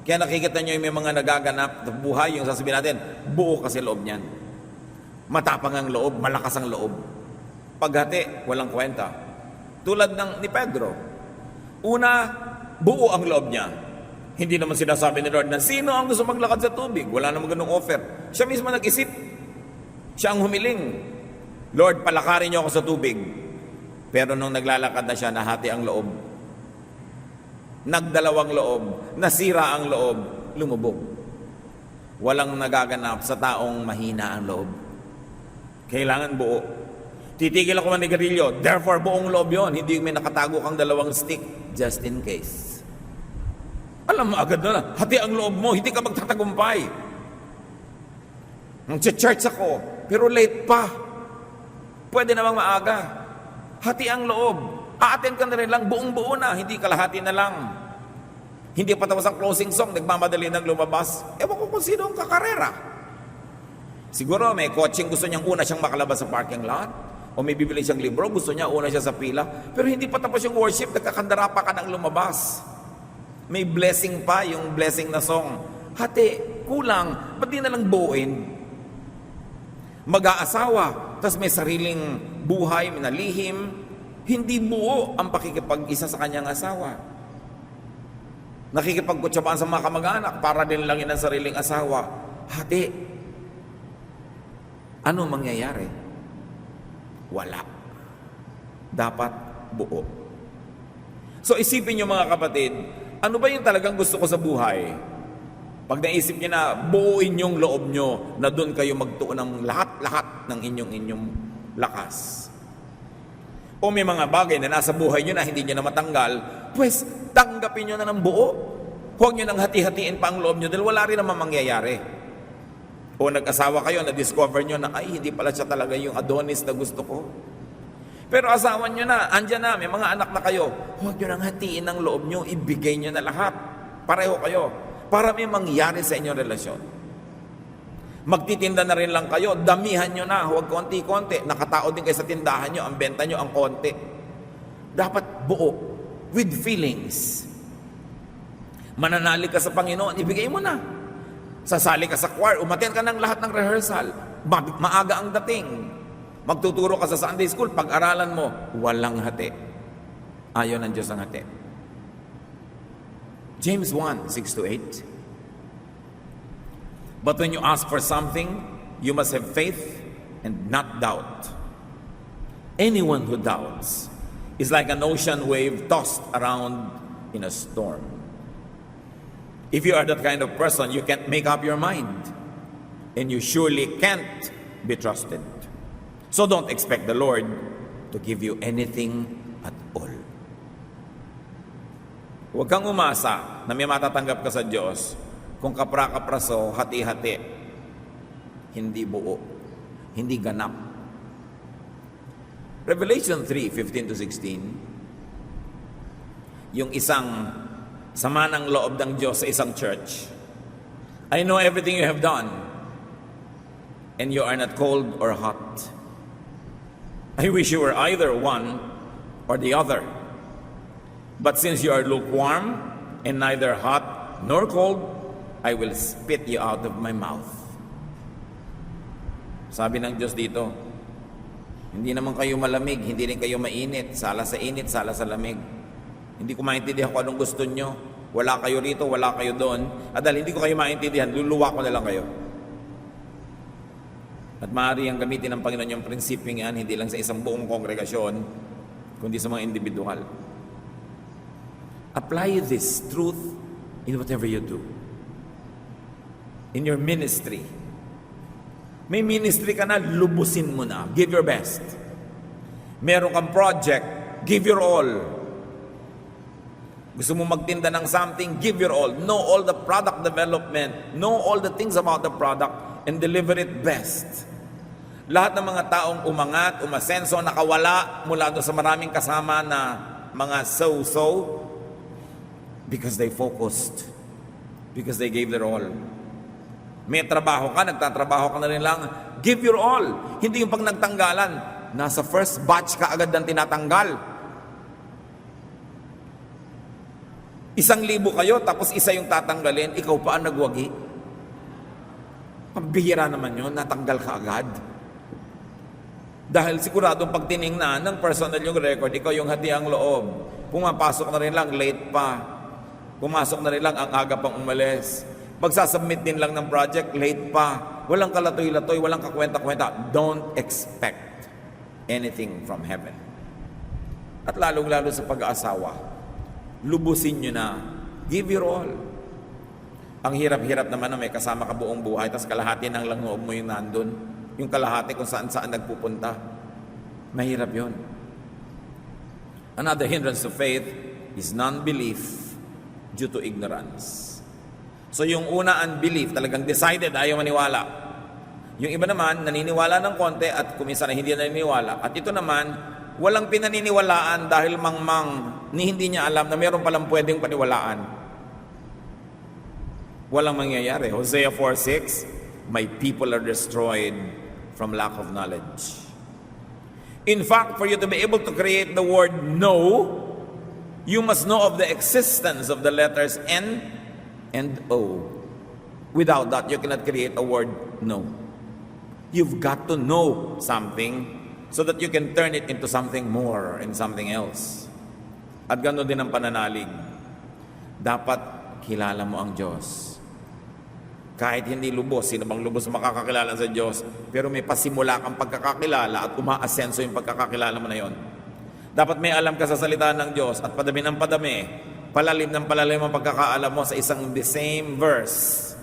Kaya nakikita nyo yung may mga nagaganap na buhay, yung sasabihin natin, buo kasi loob niyan. Matapang ang loob, malakas ang loob. Paghati, walang kwenta. Tulad ni Pedro. Una, buo ang loob niya. Hindi naman sinasabi ni Lord na sino ang gusto maglakad sa tubig. Wala namang ganung offer. Siya mismo nag-isip. Siya ang humiling. Lord, palakarin niyo ako sa tubig. Pero nung naglalakad na siya, nahati ang loob. Nagdalawang loob, nasira ang loob, lumubog. Walang nagaganap sa taong mahina ang loob. Kailangan buo. Titigil ako manigarilyo, therefore buong loob yon, hindi may nakatago kang dalawang stick, just in case. Alam mo agad na, hati ang loob mo, hindi ka magtatagumpay. Nag-church ako, pero late pa. Pwede namang maaga. Hati ang loob. A-attend ka na rin lang, buong buo na, hindi kalahati na lang. Hindi pa tapos ang closing song, nagmamadali nang lumabas. Ewan ko kung sino ang kakarera. Siguro may coaching, gusto niyang una siyang makalabas sa parking lot. O may bibili siyang libro, gusto niya una siya sa pila. Pero hindi pa tapos yung worship, nagkakandara pa ka nang lumabas. May blessing pa, yung blessing na song. Hati, kulang, ba't di na lang buuin? Mag-aasawa, tapos may sariling buhay, may nalihim. Hindi buo ang pakikipag-isa sa kanyang asawa. Nakikipagkutsapaan sa mga kamag-anak para din lang ang sariling asawa. Hati. Ano mangyayari? Wala. Dapat buo. So isipin niyo mga kapatid, ano ba yung talagang gusto ko sa buhay? Pag naisip niyo na buuin yung loob niyo na doon kayo magtuon ng lahat-lahat ng inyong lakas. O may mga bagay na nasa buhay nyo na hindi nyo na matanggal, pues tanggapin nyo na ng buo. Huwag nyo nang hati-hatiin pa ang loob nyo dahil wala rin naman mangyayari. O nag-asawa kayo, na-discover nyo na, ay, hindi pala siya talaga yung Adonis na gusto ko. Pero asawa nyo na, andyan na, may mga anak na kayo. Huwag nyo nang hatiin ang loob nyo, ibigay nyo na lahat. Pareho kayo. Para may mangyari sa inyong relasyon. Magtitinda na rin lang kayo, damihan nyo na, huwag konti-konti. Nakatao din kayo sa tindahan nyo, ang benta nyo, ang konti. Dapat buo, with feelings. Mananalig ka sa Panginoon, ibigay mo na. Sasali ka sa choir, umattend ka ng lahat ng rehearsal. Maaga ang dating. Magtuturo ka sa Sunday school, pag-aralan mo, walang hati. Ayaw ng Diyos ang hati. James 1:6-8. But when you ask for something, you must have faith and not doubt. Anyone who doubts is like an ocean wave tossed around in a storm. If you are that kind of person, you can't make up your mind. And you surely can't be trusted. So don't expect the Lord to give you anything at all. Huwag kang umasa na may matatanggap ka sa Diyos kung kapra-kapraso, hati-hati, hindi buo, hindi ganap. Revelation 3:15-16, yung isang sama ng loob ng Diyos sa isang church. I know everything you have done, and you are not cold or hot. I wish you were either one or the other. But since you are lukewarm and neither hot nor cold, I will spit you out of my mouth. Sabi ng Diyos dito, hindi naman kayo malamig, hindi rin kayo mainit, sala sa init, sala sa lamig. Hindi ko maintindihan kung anong gusto nyo. Wala kayo rito, wala kayo doon. At dahil hindi ko kayo maintindihan, luluwa ko na lang kayo. At maaari ang gamitin ng Panginoon yung prinsipyo yan, hindi lang sa isang buong kongregasyon, kundi sa mga individual. Apply this truth in whatever you do. In your ministry. May ministry ka na, lubusin mo na. Give your best. Meron kang project, give your all. Gusto mo magtinda ng something, give your all. Know all the product development. Know all the things about the product. and deliver it best. Lahat ng mga taong umangat, umasenso, nakawala mula doon sa maraming kasama na mga so-so, because they focused, because they gave their all. May trabaho ka, nagtatrabaho ka na rin lang, give your all. Hindi yung pag nagtanggalan, nasa first batch ka agad ng tinatanggal. 1,000 kayo, tapos isa yung tatanggalin, ikaw pa ang nagwagi. Pambihira naman yun, natanggal ka agad. Dahil siguradong pag tiningnan ng personal yung record, ikaw yung hati ang loob. Pumapasok na rin lang, late pa. Pumasok na rin lang, ang aga pang umalis. Magsasubmit din lang ng project, late pa. Walang kalatoy-latoy, walang kakwenta-kwenta. Don't expect anything from heaven. At lalong-lalo sa pag-aasawa, lubusin nyo na. Give your all. Ang hirap-hirap naman na may kasama ka buong buhay, tapos kalahati ng langoob mo yung nandun. Yung kalahati kung saan-saan nagpupunta. Mahirap yun. Another hindrance to faith is non-belief due to ignorance. So yung una, unbelief, talagang decided, ayaw maniwala. Yung iba naman, naniniwala ng konti at kuminsan na hindi naniniwala. At ito naman, walang pinaniniwalaan dahil mangmang ni hindi niya alam na meron palang pwedeng paniwalaan. Walang mangyayari. Hosea 4:6, my people are destroyed from lack of knowledge. In fact, for you to be able to create the word know, you must know of the existence of the letters N and O. Without that, you cannot create a word know. You've got to know something so that you can turn it into something more and something else. At gano'n din ang pananalig. Dapat kilala mo ang Diyos. Kahit hindi lubos, sino bang lubos makakakilala sa Diyos? Pero may pasimula kang pagkakakilala at umaasenso yung pagkakakilala mo na yon. Dapat may alam ka sa salita ng Diyos at padami ng padami, palalim ng palalim ang pagkakaalam mo sa isang the same verse.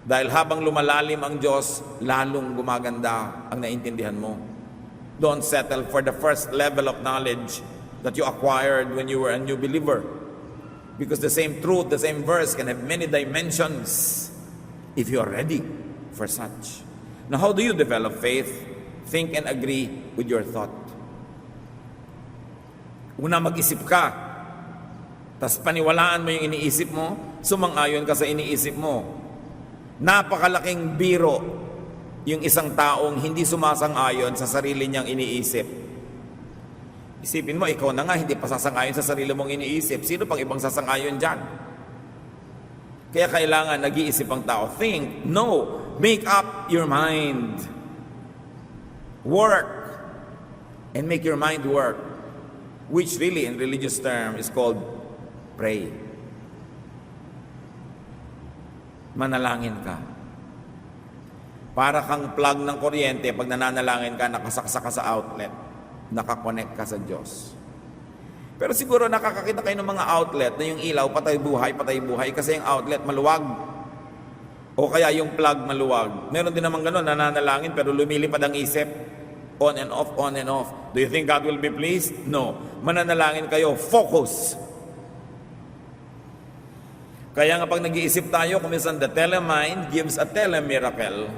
Dahil habang lumalalim ang Diyos, lalong gumaganda ang naintindihan mo. Don't settle for the first level of knowledge that you acquired when you were a new believer. Because the same truth, the same verse can have many dimensions if you are ready for such. Now, how do you develop faith? Think and agree with your thought. Una, mag-isip ka. Tas paniwalaan mo yung iniisip mo, sumang-ayon ka sa iniisip mo. Napakalaking biro yung isang taong hindi sumasang-ayon sa sarili niyang iniisip. Isipin mo, ikaw na nga hindi pa sasang-ayon sa sarili mong iniisip. Sino pang ibang sasang-ayon dyan? Kaya kailangan nag-iisip ang tao. Think, know, make up your mind. Work, and make your mind work. Which really, in religious term, is called pray. Manalangin ka. Para kang plug ng kuryente, pag nananalangin ka, nakasaksa ka sa outlet. Nakakonect ka sa Diyos. Pero siguro nakakakita kayo ng mga outlet na yung ilaw, patay buhay, kasi yung outlet maluwag. O kaya yung plug maluwag. Meron din naman gano'n, nananalangin pero lumilipad ang isip. On and off, on and off. Do you think God will be pleased? No. Mananalangin kayo, focus. Kaya nga pag nag-iisip tayo, kuminsan the telemind gives a telemiracle.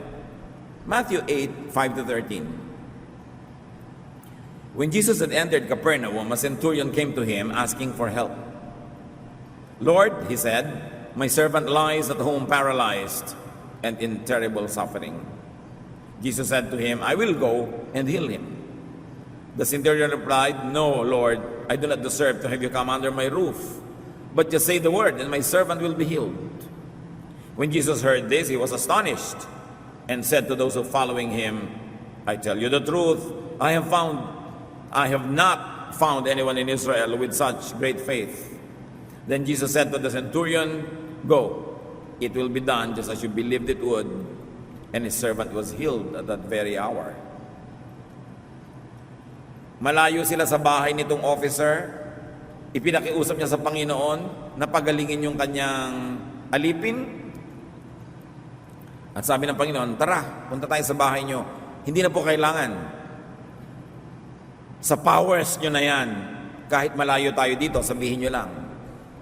Matthew 8:5-13. When Jesus had entered Capernaum, a centurion came to him asking for help. Lord, he said, my servant lies at home paralyzed and in terrible suffering. Jesus said to him, I will go and heal him. The centurion replied, No, Lord, I do not deserve to have you come under my roof. But just say the word, and my servant will be healed. When Jesus heard this, he was astonished and said to those who following him, I tell you the truth, I have not found anyone in Israel with such great faith. Then Jesus said to the centurion, Go, it will be done just as you believed it would. And his servant was healed at that very hour. Malayo sila sa bahay nitong officer. Ipinakiusap niya sa Panginoon na pagalingin yung kanyang alipin. At sabi ng Panginoon, tara, punta tayo sa bahay niyo. Hindi na po kailangan. Sa powers nyo na yan, kahit malayo tayo dito, sabihin nyo lang,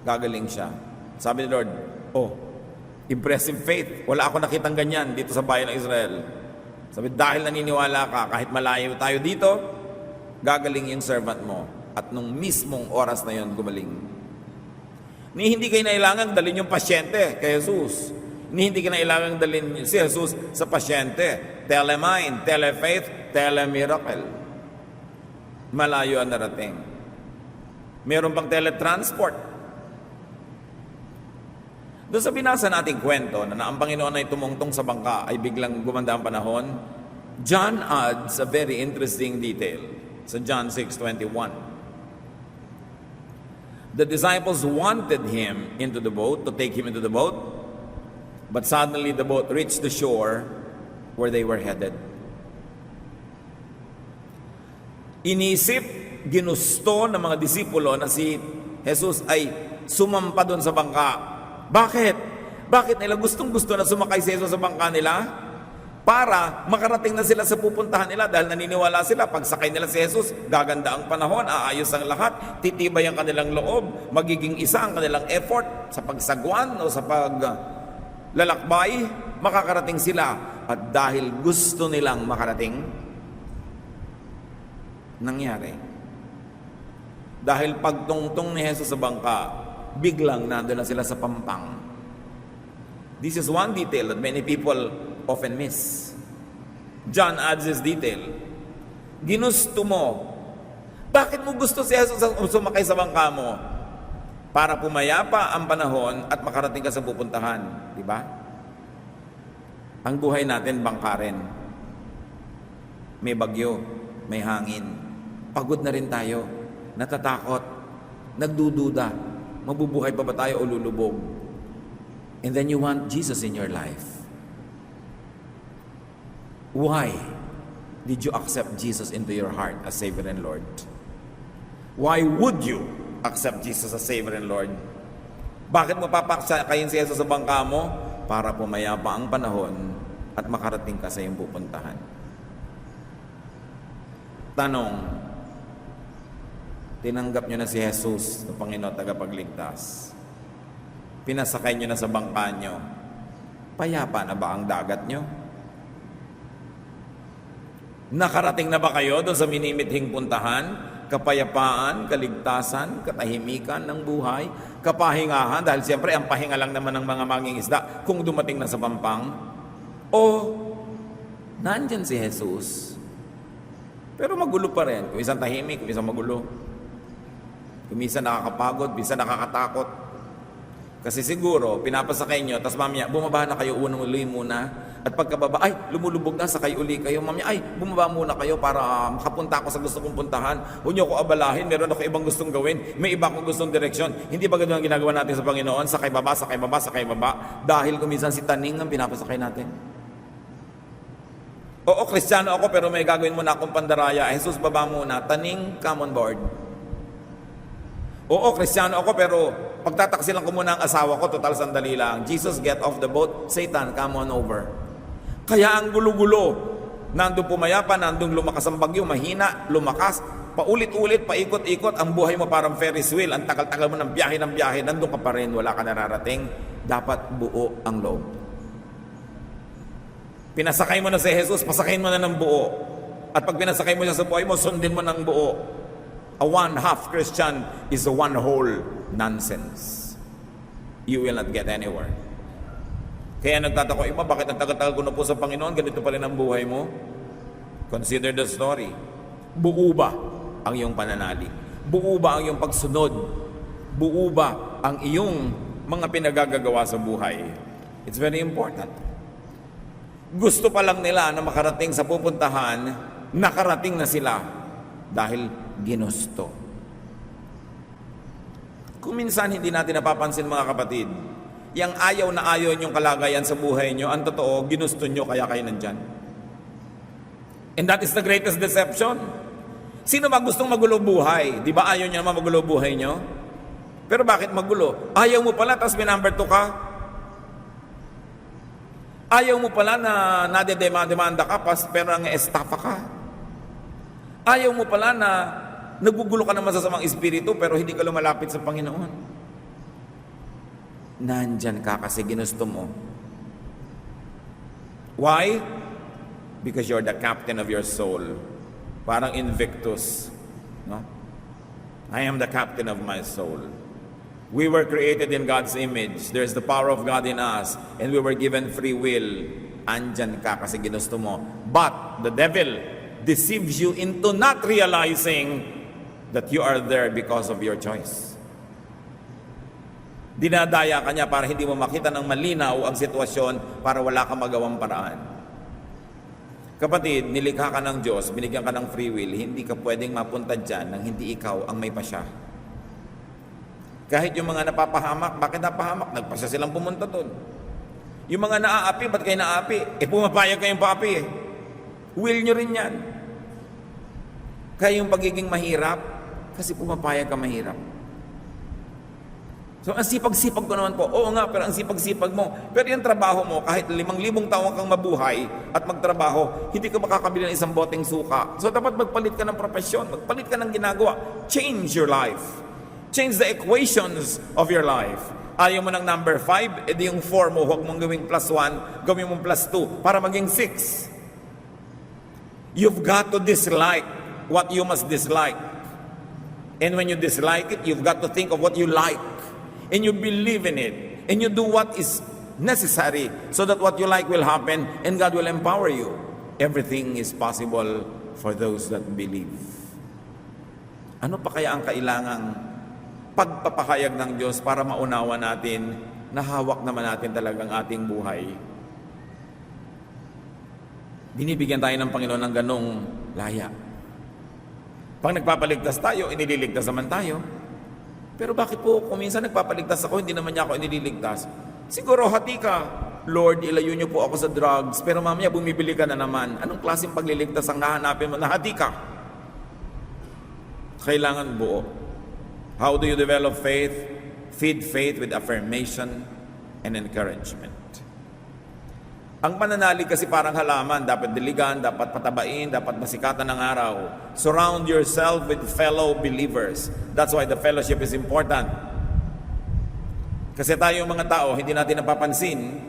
gagaling siya. Sabi ni Lord, Impressive faith. Wala ako nakitang ganyan dito sa bayan ng Israel. Sabi, dahil naniniwala ka, kahit malayo tayo dito, gagaling yung servant mo. At nung mismong oras na yon, gumaling. Hindi kayo nailangang dalhin yung pasyente kay Jesus. Hindi kinailangang dalhin si Jesus sa pasyente. Telemind, telefaith, telemiracle. Malayo ang narating. Meron pang teletransport. Doon sa binasa nating kwento na ang Panginoon ay tumungtong sa bangka ay biglang gumanda ang panahon, John adds a very interesting detail sa John 6:21. The disciples wanted him into the boat, to take him into the boat, but suddenly the boat reached the shore where they were headed. Inisip, ginusto ng mga disipulo na si Jesus ay sumampa doon sa bangka. Bakit? Bakit nila gustong-gusto na sumakay si Jesus sa bangka nila? Para makarating na sila sa pupuntahan nila dahil naniniwala sila pag sakay nila si Jesus, gaganda ang panahon, aayos ang lahat, titibay ang kanilang loob, magiging isa ang kanilang effort sa pagsagwan o sa paglalakbay, makakarating sila. At dahil gusto nilang makarating, nangyari. Dahil pagtungtong ni Jesus sa bangka, biglang nandun na sila sa pampang. This is one detail that many people often miss. John adds this detail. Ginusto mo. Bakit mo gusto si Jesus sumakay sa bangka mo? Para pumayapa ang panahon at makarating ka sa pupuntahan. Di ba? Ang buhay natin, bangka rin. May bagyo, may hangin. Pagod na rin tayo. Natatakot. Nagdududa. Mabubuhay pa ba tayo o lulubog? And then you want Jesus in your life. Why did you accept Jesus into your heart as Savior and Lord? Why would you accept Jesus as Savior and Lord? Bakit mo papasakayin si Jesus sa bangka mo? Para pumayapa ang panahon at makarating ka sa iyong pupuntahan. Tanong, tinanggap nyo na si Jesus na Panginoon tagapagligtas? Pinasakay nyo na sa bangka nyo? Payapa na ba ang dagat nyo? Nakarating na ba kayo doon sa minimithing puntahan? Kapayapaan, kaligtasan, katahimikan ng buhay, kapahingahan, dahil siyempre ang pahinga lang naman ng mga mangingisda kung dumating na sa pampang. O nandyan si Jesus, pero magulo pa rin. Kung isang tahimik, kung isang magulo. Kung minsan nakakapagod, minsan nakakatakot. Kasi siguro, pinapasakay nyo, tapos mamaya, bumaba na kayo unang uli muna. At pagkababa, ay, lumulubog na, sakay uli kayo. Mamaya, ay, bumaba muna kayo para makapunta ako sa gusto kong puntahan. Huwag nyo ako abalahin, meron ako ibang gustong gawin. May iba akong gustong direksyon. Hindi ba ganun ang ginagawa natin sa Panginoon? Sakay baba, sakay baba, sakay baba. Dahil kuminsan si taning ang pinapasakay natin. Oo, Kristiyano ako, pero may gagawin muna akong pandaraya. Jesus, baba muna. Taning, come on board. Oo, Kristiyano ako, pero pagtataksilan ko muna ang asawa ko, total sandali lang. Jesus, get off the boat. Satan, come on over. Kaya ang gulo-gulo, nandun pumayapa, nandun lumakas ang bagyo, mahina, lumakas, paulit-ulit, paikot-ikot, ang buhay mo parang Ferris wheel, ang tagal-tagal mo ng biyahe, nandun ka pa rin, wala ka nararating, dapat buo ang loob. Pinasakay mo na si Jesus, pasakayin mo na ng buo. At pag pinasakay mo siya sa buhay mo, sundin mo ng buo. A one-half Christian is a one-whole nonsense. You will not get anywhere. Kaya nagtatako, iba, bakit ang tagal-tagal ko na po sa Panginoon, ganito pa rin ang buhay mo? Consider the story. Buo ba ang iyong pananalig? Buo ba ang iyong pagsunod? Buo ba ang iyong mga pinagagagawa sa buhay? It's very important. Gusto pa lang nila na makarating sa pupuntahan, nakarating na sila dahil ginusto. Kung minsan hindi natin napapansin, mga kapatid, yang ayaw na ayaw niyong kalagayan sa buhay niyo, ang totoo, ginusto niyo kaya kayo nandyan. And that is the greatest deception. Sino ba gustong magulo buhay? Di ba ayaw niyo naman magulo buhay niyo? Pero bakit magulo? Ayaw mo pala, tapos may number 2 ka. Ayaw mo pala na nadedemanda ka, pero ang estafa ka. Ayaw mo pala na nagugulo ka ng masasamang espiritu, pero hindi ka lumalapit sa Panginoon. nandyan ka kasi ginusto mo. Why? Because you're the captain of your soul. Parang Invictus, no? I am the captain of my soul. We were created in God's image. There's the power of God in us, and we were given free will. Andyan ka kasi ginusto mo. But the devil deceives you into not realizing that you are there because of your choice. Dinadaya ka niya para hindi mo makita ng malinaw ang sitwasyon, para wala kang magawang paraan. Kapatid, nilikha ka ng Diyos, binigyan ka ng free will, hindi ka pwedeng mapunta dyan nang hindi ikaw ang may pasya. Kahit yung mga napapahamak, bakit napahamak? Nagpasya silang pumunta doon. Yung mga naaapi, ba't kayo naaapi? Pumapayag kayong paapi eh. Will nyo rin yan. Kaya yung pagiging mahirap, kasi pumapayag ka mahirap. So, ang sipag-sipag ko naman po, oo nga, pero ang sipag-sipag mo, pero yung trabaho mo, kahit 5,000 taon kang mabuhay at magtrabaho, hindi ka makakabili ng isang boteng suka. So, dapat magpalit ka ng profesyon, magpalit ka ng ginagawa. Change your life. Change the equations of your life. Ayaw mo ng number 5, edi yung 4 mo, huwag mong gawing +1, gawin mong +2, para maging 6. You've got to dislike what you must dislike. And when you dislike it, you've got to think of what you like. And you believe in it. And you do what is necessary so that what you like will happen and God will empower you. Everything is possible for those that believe. Ano pa kaya ang kailangang pagpapahayag ng Diyos para maunawa natin na hawak naman natin talagang ating buhay? Binibigyan tayo ng Panginoon ng ganong laya. Pag nagpapaligtas tayo, inililigtas naman tayo. Pero bakit po kung minsan nagpapaligtas ako, hindi naman niya ako inililigtas? Siguro hati ka, Lord, ilayo niyo po ako sa drugs, pero mamaya bumibili ka na naman. Anong klaseng pagliligtas ang nahanapin mo? Nahati ka. Kailangan buo. How do you develop faith? Feed faith with affirmation and encouragement. Ang pananalig kasi parang halaman, dapat diligan, dapat patabain, dapat masikatan ng araw. Surround yourself with fellow believers. That's why the fellowship is important. Kasi tayo mga tao, hindi natin napapansin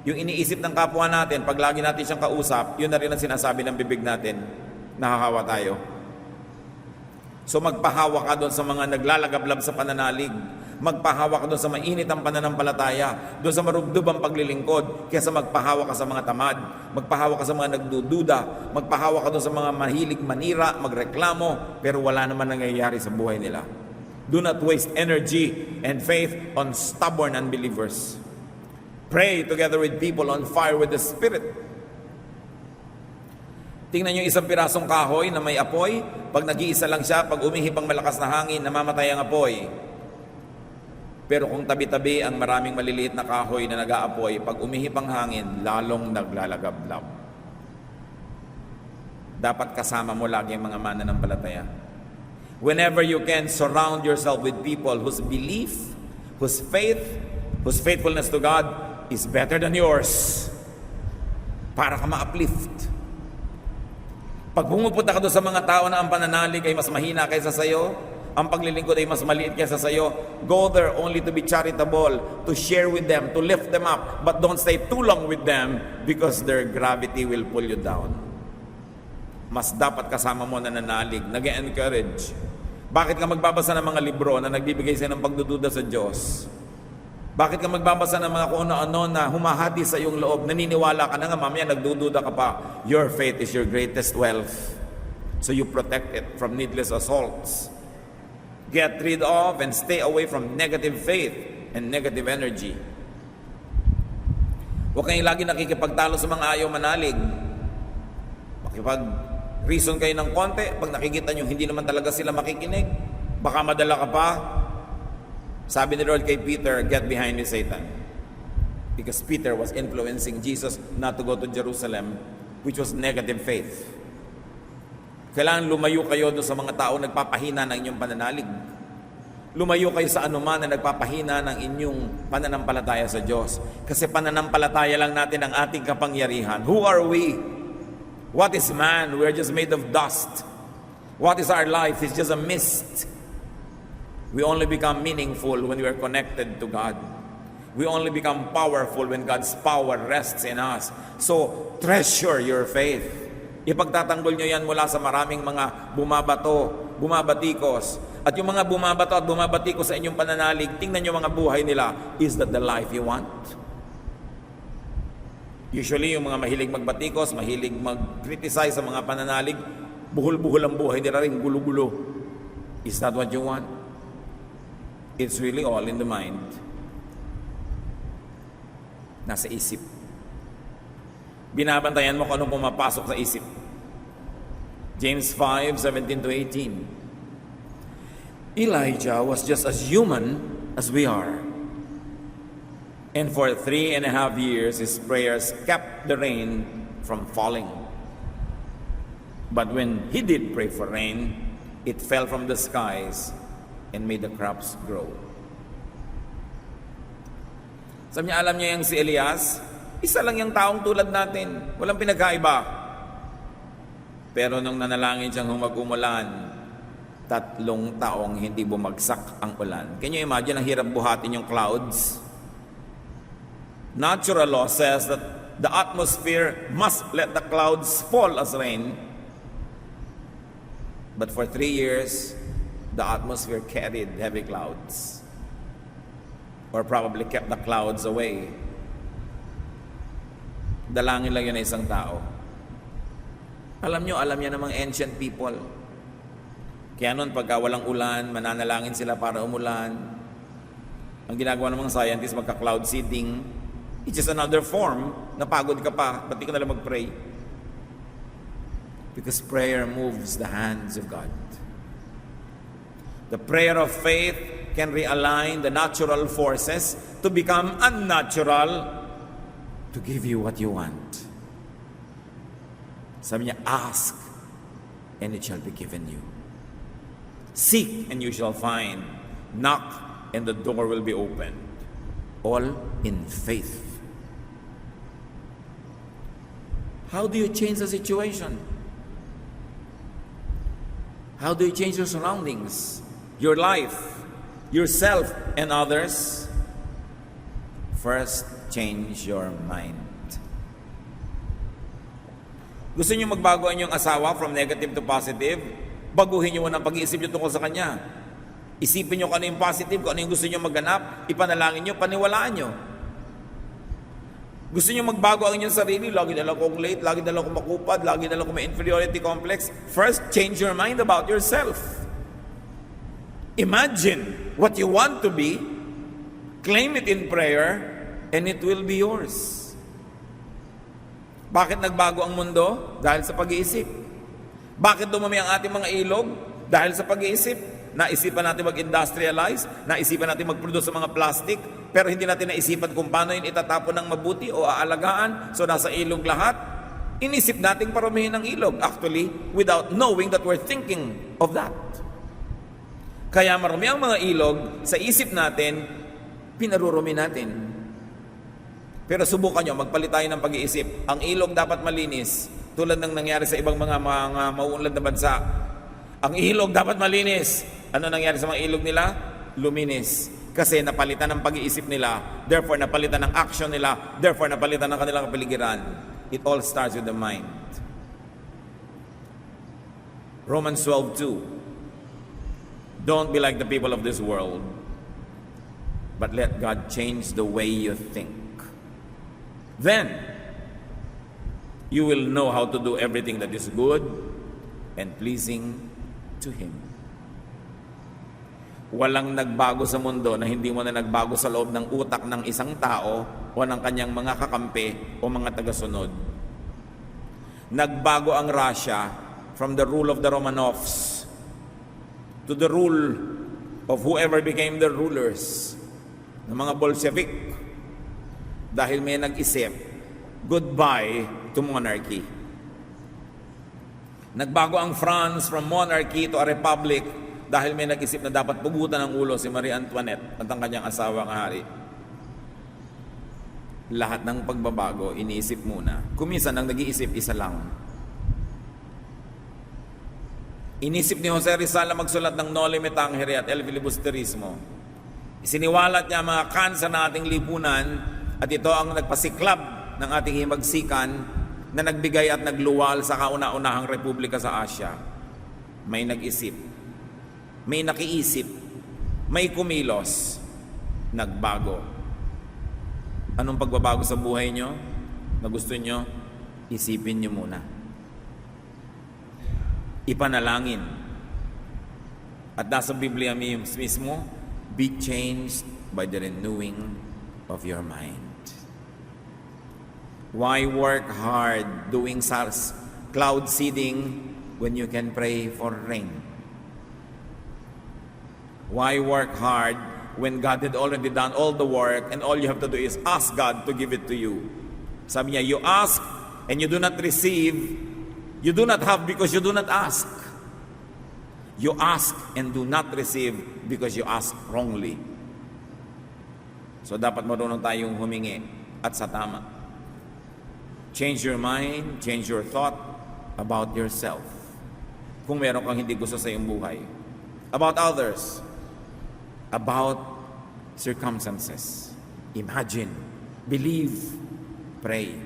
yung iniisip ng kapwa natin, pag lagi natin siyang kausap, yun na rin ang sinasabi ng bibig natin, nahahawa tayo. So magpahawa ka doon sa mga naglalagablab sa pananalig. Magpahawa ka doon sa mainit ang pananampalataya, doon sa marubdob ang paglilingkod, kaysa magpahawa ka sa mga tamad, magpahawa ka sa mga nagdududa, magpahawa ka doon sa mga mahilig manira, magreklamo, pero wala naman nangyayari sa buhay nila. Do not waste energy and faith on stubborn unbelievers. Pray together with people on fire with the Spirit. Tingnan nyo isang pirasong kahoy na may apoy, pag nag-iisa lang siya, pag umihip ang malakas na hangin, namamatay ang apoy. Pero kung tabi-tabi ang maraming maliliit na kahoy na nag-aapoy, pag umihip ang hangin, lalong naglalagablab. Dapat kasama mo lagi ang mga mananampalataya. Whenever you can, surround yourself with people whose belief, whose faith, whose faithfulness to God is better than yours. Para ka ma-uplift. Pag pumupunta ka doon sa mga tao na ang pananalig ay mas mahina kaysa sayo, ang paglilingkod ay mas maliit kaysa sayo, go there only to be charitable, to share with them, to lift them up, but don't stay too long with them because their gravity will pull you down. Mas dapat kasama mo na nanalig, nag-encourage. Bakit ka magbabasa ng mga libro na nagbibigay sa'yo ng pagdududa sa Diyos? Bakit ka magbabasa ng mga kung ano-ano na humahati sa iyong loob, naniniwala ka na nga, mamaya nagdududa ka pa? Your faith is your greatest wealth. So you protect it from needless assaults. Get rid of and stay away from negative faith and negative energy. Huwag kayong lagi nakikipagtalo sa mga ayaw manalig. Makipag-reason kayo ng konti, pag nakikita nyo hindi naman talaga sila makikinig, baka madala ka pa. Sabi ni Lord kay Peter, get behind me, Satan. Because Peter was influencing Jesus not to go to Jerusalem, which was negative faith. Kailangan lumayo kayo doon sa mga tao nagpapahina ng inyong pananalig. Lumayo kayo sa anuman na nagpapahina ng inyong pananampalataya sa Diyos. Kasi pananampalataya lang natin ang ating kapangyarihan. Who are we? What is man? We are just made of dust. What is our life? It's just a mist. We only become meaningful when we are connected to God. We only become powerful when God's power rests in us. So, treasure your faith. Ipagtatanggol nyo yan mula sa maraming mga bumabatikos. At yung mga bumabato at bumabatikos sa inyong pananalig, tingnan nyo mga buhay nila. Is that the life you want? Usually, yung mga mahilig magbatikos, mahilig mag-criticize sa mga pananalig, buhol-buhol ang buhay nila rin, gulo-gulo. Is that what you want? It's really all in the mind. Nasa isip. Binabantayan mo kung anong pumapasok sa isip. James 5:17-18. Elijah was just as human as we are. And for 3.5 years, his prayers kept the rain from falling. But when he did pray for rain, it fell from the skies and made the crops grow. Sabi niya, alam niya yung si Elias, isa lang yung taong tulad natin, walang pinagkaiba. Pero nung nanalangin siyang humag-umulan, 3 taong hindi bumagsak ang ulan. Can you imagine, ang hirap buhatin yung clouds? Natural law says that the atmosphere must let the clouds fall as rain. But for 3 years, the atmosphere carried heavy clouds. Or probably kept the clouds away. Dalangin lang yun na isang tao. Alam niya namang ancient people. Kaya noon, pagka walang ulan, mananalangin sila para umulan. Ang ginagawa ng mga scientists, magka-cloud seeding. It's just another form. Napagod ka pa, ba't di ka nalang mag-pray? Because prayer moves the hands of God. The prayer of faith can realign the natural forces to become unnatural to give you what you want. Sabi niya, ask and it shall be given you. Seek and you shall find. Knock and the door will be opened. All in faith. How do you change the situation? How do you change your surroundings, your life, yourself and others? First, change your mind. Gusto niyo magbago ang inyong asawa from negative to positive? Baguhin niyo muna ang pag-iisip niyo tungkol sa kanya. Isipin niyo kung ano yung positive, kung ano yung gusto niyo magganap, ipanalangin niyo, paniwalaan niyo. Gusto niyo magbago ang inyong sarili, lagi na lang akong late, lagi na lang akong makupad, lagi na lang akong may inferiority complex. First, change your mind about yourself. Imagine what you want to be, claim it in prayer, and it will be yours. Bakit nagbago ang mundo? Dahil sa pag-iisip. Bakit dumami ang ating mga ilog? Dahil sa pag-iisip. Naisipan natin mag-industrialize, naisipan natin mag-produce sa mga plastic, pero hindi natin naisipan kung paano yun itatapon ng mabuti o aalagaan, so nasa ilog lahat. Inisip natin paramihin ng ilog, actually, without knowing that we're thinking of that. Kaya marami ang mga ilog, sa isip natin, pinarurumi natin. Pero subukan nyo, magpalit tayo ng pag-iisip. Ang ilog dapat malinis, tulad ng nangyari sa ibang mga mauunlad na bansa. Ang ilog dapat malinis. Ano nangyari sa mga ilog nila? Luminis. Kasi napalitan ng pag-iisip nila, therefore napalitan ng action nila, therefore napalitan ng kanilang kapaligiran. It all starts with the mind. Romans 12:2. Don't be like the people of this world, but let God change the way you think. Then, you will know how to do everything that is good and pleasing to Him. Walang nagbago sa mundo na hindi mo na nagbago sa loob ng utak ng isang tao o ng kanyang mga kakampi o mga tagasunod. Nagbago ang Russia from the rule of the Romanovs to the rule of whoever became the rulers, ng mga Bolshevik. Dahil may nag-isip, goodbye to monarchy. Nagbago ang France from monarchy to a republic dahil may nag-isip na dapat pugutan ng ulo si Marie Antoinette at ang kanyang asawang hari. Lahat ng pagbabago, iniisip muna. Kuminsan ang nag-iisip, isa lang. Inisip ni Jose Rizal na magsulat ng Noli Me Tangere at El Filibusterismo. Isiniwalat niya ang mga kansa ng ating lipunan at ito ang nagpasiklab ng ating himagsikan na nagbigay at nagluwal sa kauna-unahang republika sa Asya. May nag-isip, may nakiisip, may kumilos, nagbago. Anong pagbabago sa buhay nyo na gusto nyo? Isipin nyo muna. Ipanalangin. At nasa Biblia mismo, be changed by the renewing of your mind. Why work hard doing cloud seeding when you can pray for rain? Why work hard when God had already done all the work and all you have to do is ask God to give it to you? Sabi niya, you ask and you do not receive. You do not have because you do not ask. You ask and do not receive because you ask wrongly. So dapat marunong tayong humingi at sa tama. Change your mind, change your thought about yourself. Kung meron kang hindi gusto sa iyong buhay. About others. About circumstances. Imagine, believe, pray.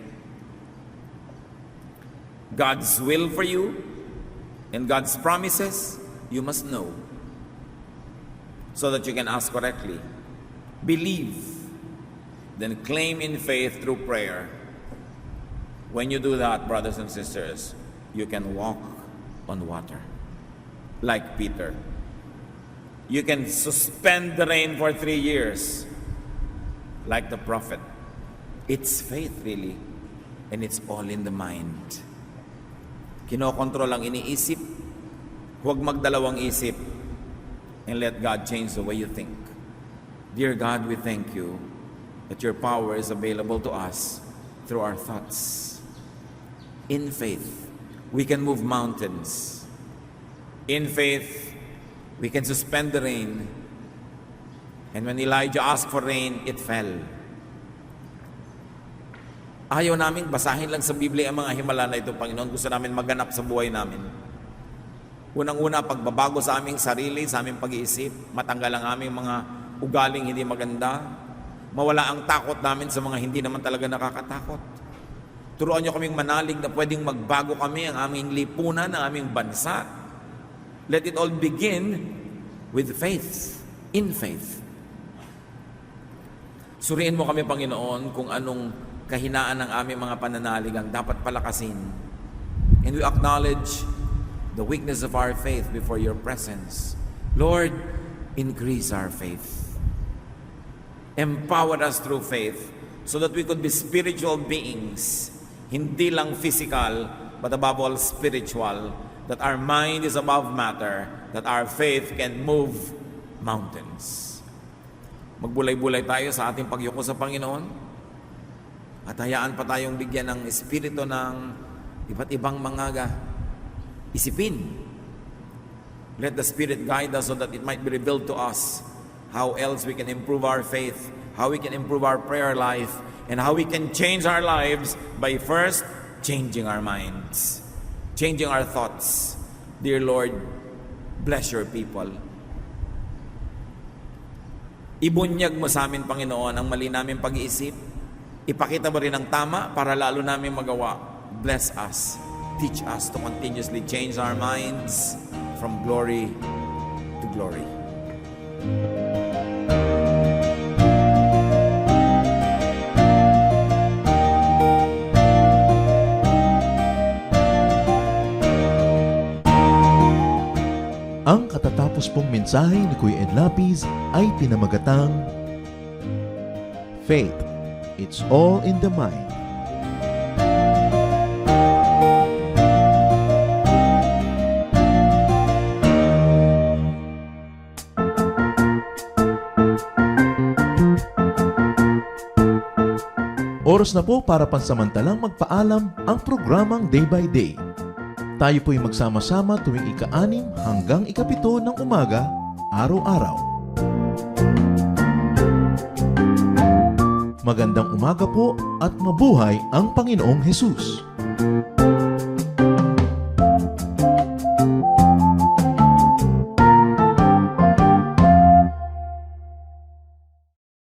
God's will for you and God's promises, you must know so that you can ask correctly. Believe, then claim in faith through prayer. When you do that, brothers and sisters, you can walk on water like Peter. You can suspend the rain for 3 years like the prophet. It's faith really, and it's all in the mind. Kinokontrol ang iniisip, huwag magdalawang isip, and let God change the way you think. Dear God, we thank you that your power is available to us through our thoughts. In faith, we can move mountains. In faith, we can suspend the rain. And when Elijah asked for rain, it fell. Ayaw namin basahin lang sa Biblia ang mga himala na ito, Panginoon. Gusto namin maganap sa buhay namin. Unang-una, pagbabago sa aming sarili, sa aming pag-iisip, matanggal ang aming mga ugaling hindi maganda, mawala ang takot namin sa mga hindi naman talaga nakakatakot. Turuan niyo kaming manalig na pwedeng magbago kami ang aming lipunan, ang aming bansa. Let it all begin with faith, in faith. Suriin mo kami, Panginoon, kung anong kahinaan ng aming mga pananalig ang dapat palakasin. And we acknowledge the weakness of our faith before your presence. Lord, increase our faith. Empower us through faith so that we could be spiritual beings, hindi lang physical, but above all spiritual, that our mind is above matter, that our faith can move mountains. Magbulay-bulay tayo sa ating pagyuko sa Panginoon at hayaan pa tayong bigyan ng espiritu ng iba't ibang mga isipin. Let the Spirit guide us so that it might be revealed to us how else we can improve our faith, how we can improve our prayer life, and how we can change our lives by first changing our minds, changing our thoughts. Dear Lord, bless your people. Ibunyag mo sa amin, Panginoon, ang mali namin pag-iisip. Ipakita mo rin ang tama para lalo namin magawa. Bless us. Teach us to continuously change our minds from glory to glory. Ang katatapos pong mensahe ni Kuya Ed Lapis ay pinamagatang Faith, it's all in the mind. Oras na po para pansamantalang magpaalam ang programang Day by Day. Tayo po'y magsama-sama tuwing ika-6 hanggang ika-7 ng umaga, araw-araw. Magandang umaga po at mabuhay ang Panginoong Hesus.